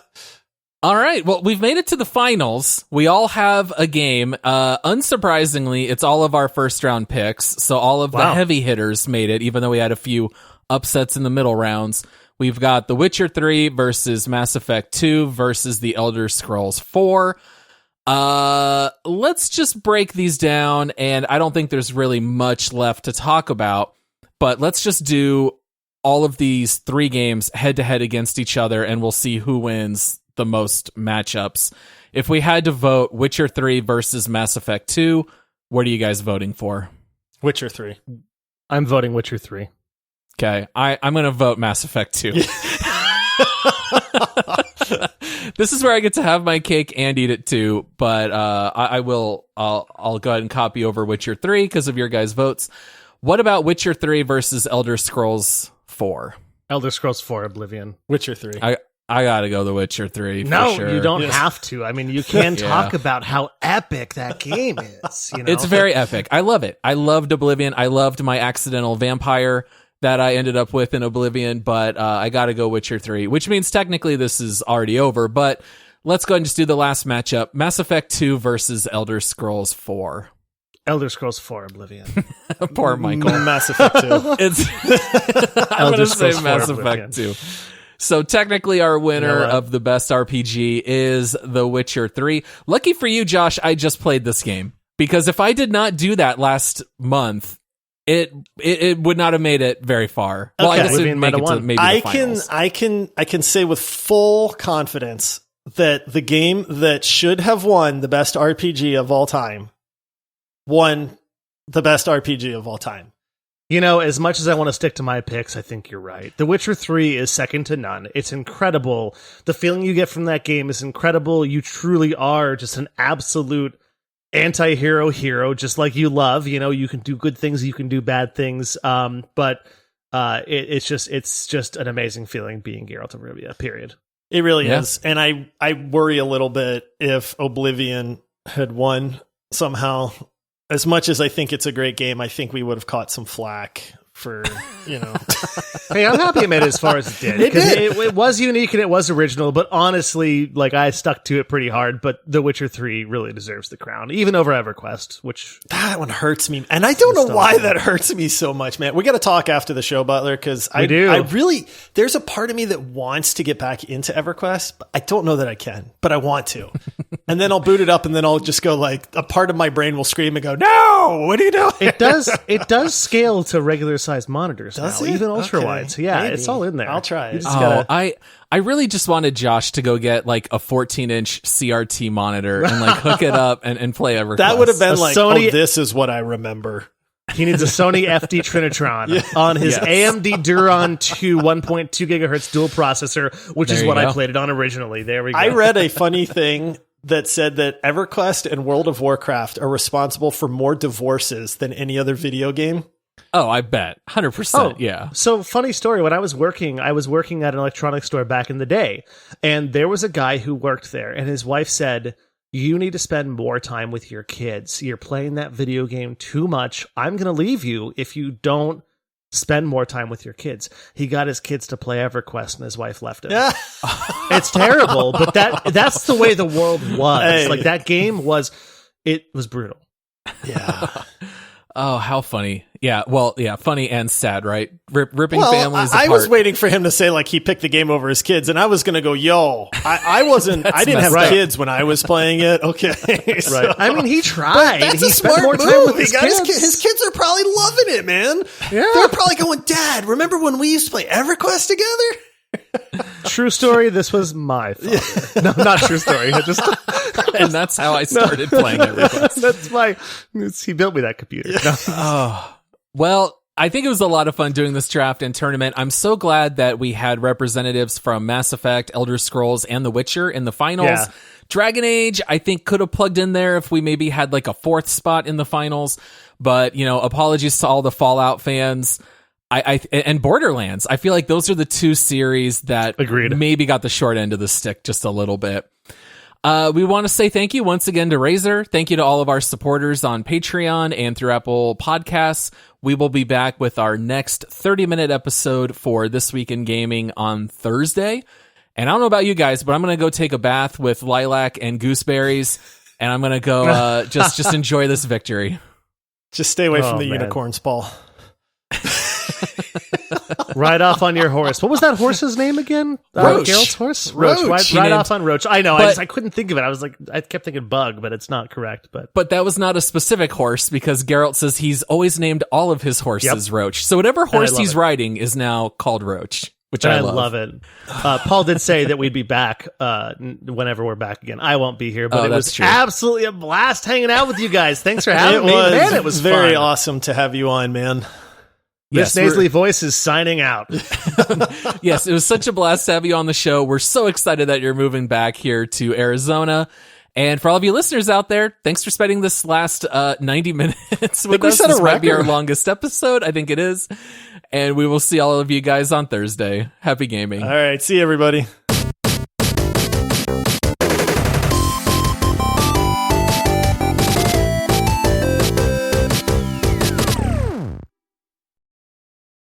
All right. Well, we've made it to the finals. We all have a game. Unsurprisingly, it's all of our first round picks. So all of the heavy hitters made it, even though we had a few upsets in the middle rounds. We've got The Witcher 3 versus Mass Effect 2 versus The Elder Scrolls 4. Let's just break these down, and I don't think there's really much left to talk about, but let's just do all of these three games head to head against each other, and we'll see who wins the most matchups. If we had to vote Witcher 3 versus Mass Effect 2, what are you guys voting for? Witcher 3. I'm voting Witcher 3. Okay, I'm going to vote Mass Effect 2. This is where I get to have my cake and eat it too, but I'll go ahead and copy over Witcher 3 because of your guys' votes. What about Witcher 3 versus Elder Scrolls 4? Elder Scrolls 4 Oblivion. Witcher 3. I gotta go The Witcher 3 No, for sure. you don't have to. I mean, you can talk about how epic that game is. You know? It's very epic. I love it. I loved Oblivion. I loved my accidental vampire that I ended up with in Oblivion, but I gotta go Witcher 3, which means technically this is already over, but let's go ahead and just do the last matchup. Mass Effect 2 versus Elder Scrolls 4. Elder Scrolls 4 Oblivion. Poor Michael. Mass Effect 2. I'm going to say Scrolls Mass 4 Effect 2. So technically our winner of the best RPG is The Witcher 3. Lucky for you, Josh, I just played this game. Because if I did not do that last month, it would not have made it very far. Well, Okay. I guess it would make it to maybe the finals. I can say with full confidence that the game that should have won the best RPG of all time won the best RPG of all time. You know, as much as I want to stick to my picks, I think you're right. The Witcher 3 is second to none. It's incredible. The feeling you get from that game is incredible. You truly are just an absolute anti-hero hero, just like you love. You know, you can do good things, you can do bad things. But it's just an amazing feeling being Geralt of Rivia, period. It really is. And I worry a little bit if Oblivion had won somehow. As much as I think it's a great game, I think we would have caught some flack for, you know. Hey, I'm happy it made it as far as it did. It was unique and it was original, but honestly, like, I stuck to it pretty hard. But The Witcher 3 really deserves the crown, even over EverQuest, which... That one hurts me. And I don't know why that hurts me so much, man. We got to talk after the show, Butler, because I really... There's a part of me that wants to get back into EverQuest, but I don't know that I can, but I want to. And then I'll boot it up, and then I'll just go, like, a part of my brain will scream and go, no, what are you doing? It does scale to regular sized monitors now, even ultra wide. So yeah, maybe. It's all in there. I'll try it. I really just wanted Josh to go get like a 14-inch CRT monitor and like hook it up and play EverQuest. That would have been like, Sony, this is what I remember. He needs a Sony FD Trinitron on his AMD Duron 2 1.2 gigahertz dual processor, which is what I played it on originally. There we go. I read a funny thing that said that EverQuest and World of Warcraft are responsible for more divorces than any other video game. Oh, I bet. 100%. Yeah. So, funny story. When I was working at an electronics store back in the day, and there was a guy who worked there, and his wife said, you need to spend more time with your kids. You're playing that video game too much. I'm going to leave you if you don't spend more time with your kids. He got his kids to play EverQuest, and his wife left him. It's terrible, but that's the way the world was. Hey. Like, that game was brutal. Yeah. Oh, how funny. Yeah, well, yeah, funny and sad, right? Ripping families apart. I was waiting for him to say, like, he picked the game over his kids, and I was going to go, I didn't have kids when I was playing it. Okay. So, right. I mean, he tried. That's he a spent smart more move. time with his kids. His kids are probably loving it, man. Yeah. They're probably going, Dad, remember when we used to play EverQuest together? True story, this was my father. No, not true story. And that's how I started playing EverQuest. He built me that computer. Yeah. Oh, well, I think it was a lot of fun doing this draft and tournament. I'm so glad that we had representatives from Mass Effect, Elder Scrolls, and The Witcher in the finals. Yeah. Dragon Age, I think, could have plugged in there if we maybe had like a fourth spot in the finals. But, you know, apologies to all the Fallout fans. And Borderlands, I feel like those are the two series that maybe got the short end of the stick just a little bit. We want to say thank you once again to Razer. Thank you to all of our supporters on Patreon and through Apple Podcasts. We will be back with our next 30-minute episode for This Week in Gaming on Thursday. And I don't know about you guys, but I'm going to go take a bath with lilac and gooseberries, and I'm going to go just enjoy this victory. Just stay away from the unicorns, Paul. Ride off on your horse. What was that horse's name again? Roach. Geralt's horse? Roach. Ride off on Roach. I know. I couldn't think of it. I was like, I kept thinking Bug, but it's not correct. But that was not a specific horse because Geralt says he's always named all of his horses Roach. So whatever horse he's riding is now called Roach, which I love. It. Paul did say that we'd be back whenever we're back again. I won't be here, but it was absolutely a blast hanging out with you guys. Thanks for having me. Man, it was very fun. Awesome to have you on, man. This nasally voice is signing out. Yes, it was such a blast to have you on the show. We're so excited that you're moving back here to Arizona. And for all of you listeners out there, thanks for spending this last 90 minutes with us. This might be our longest episode. I think it is. And we will see all of you guys on Thursday. Happy gaming. All right. See you, everybody.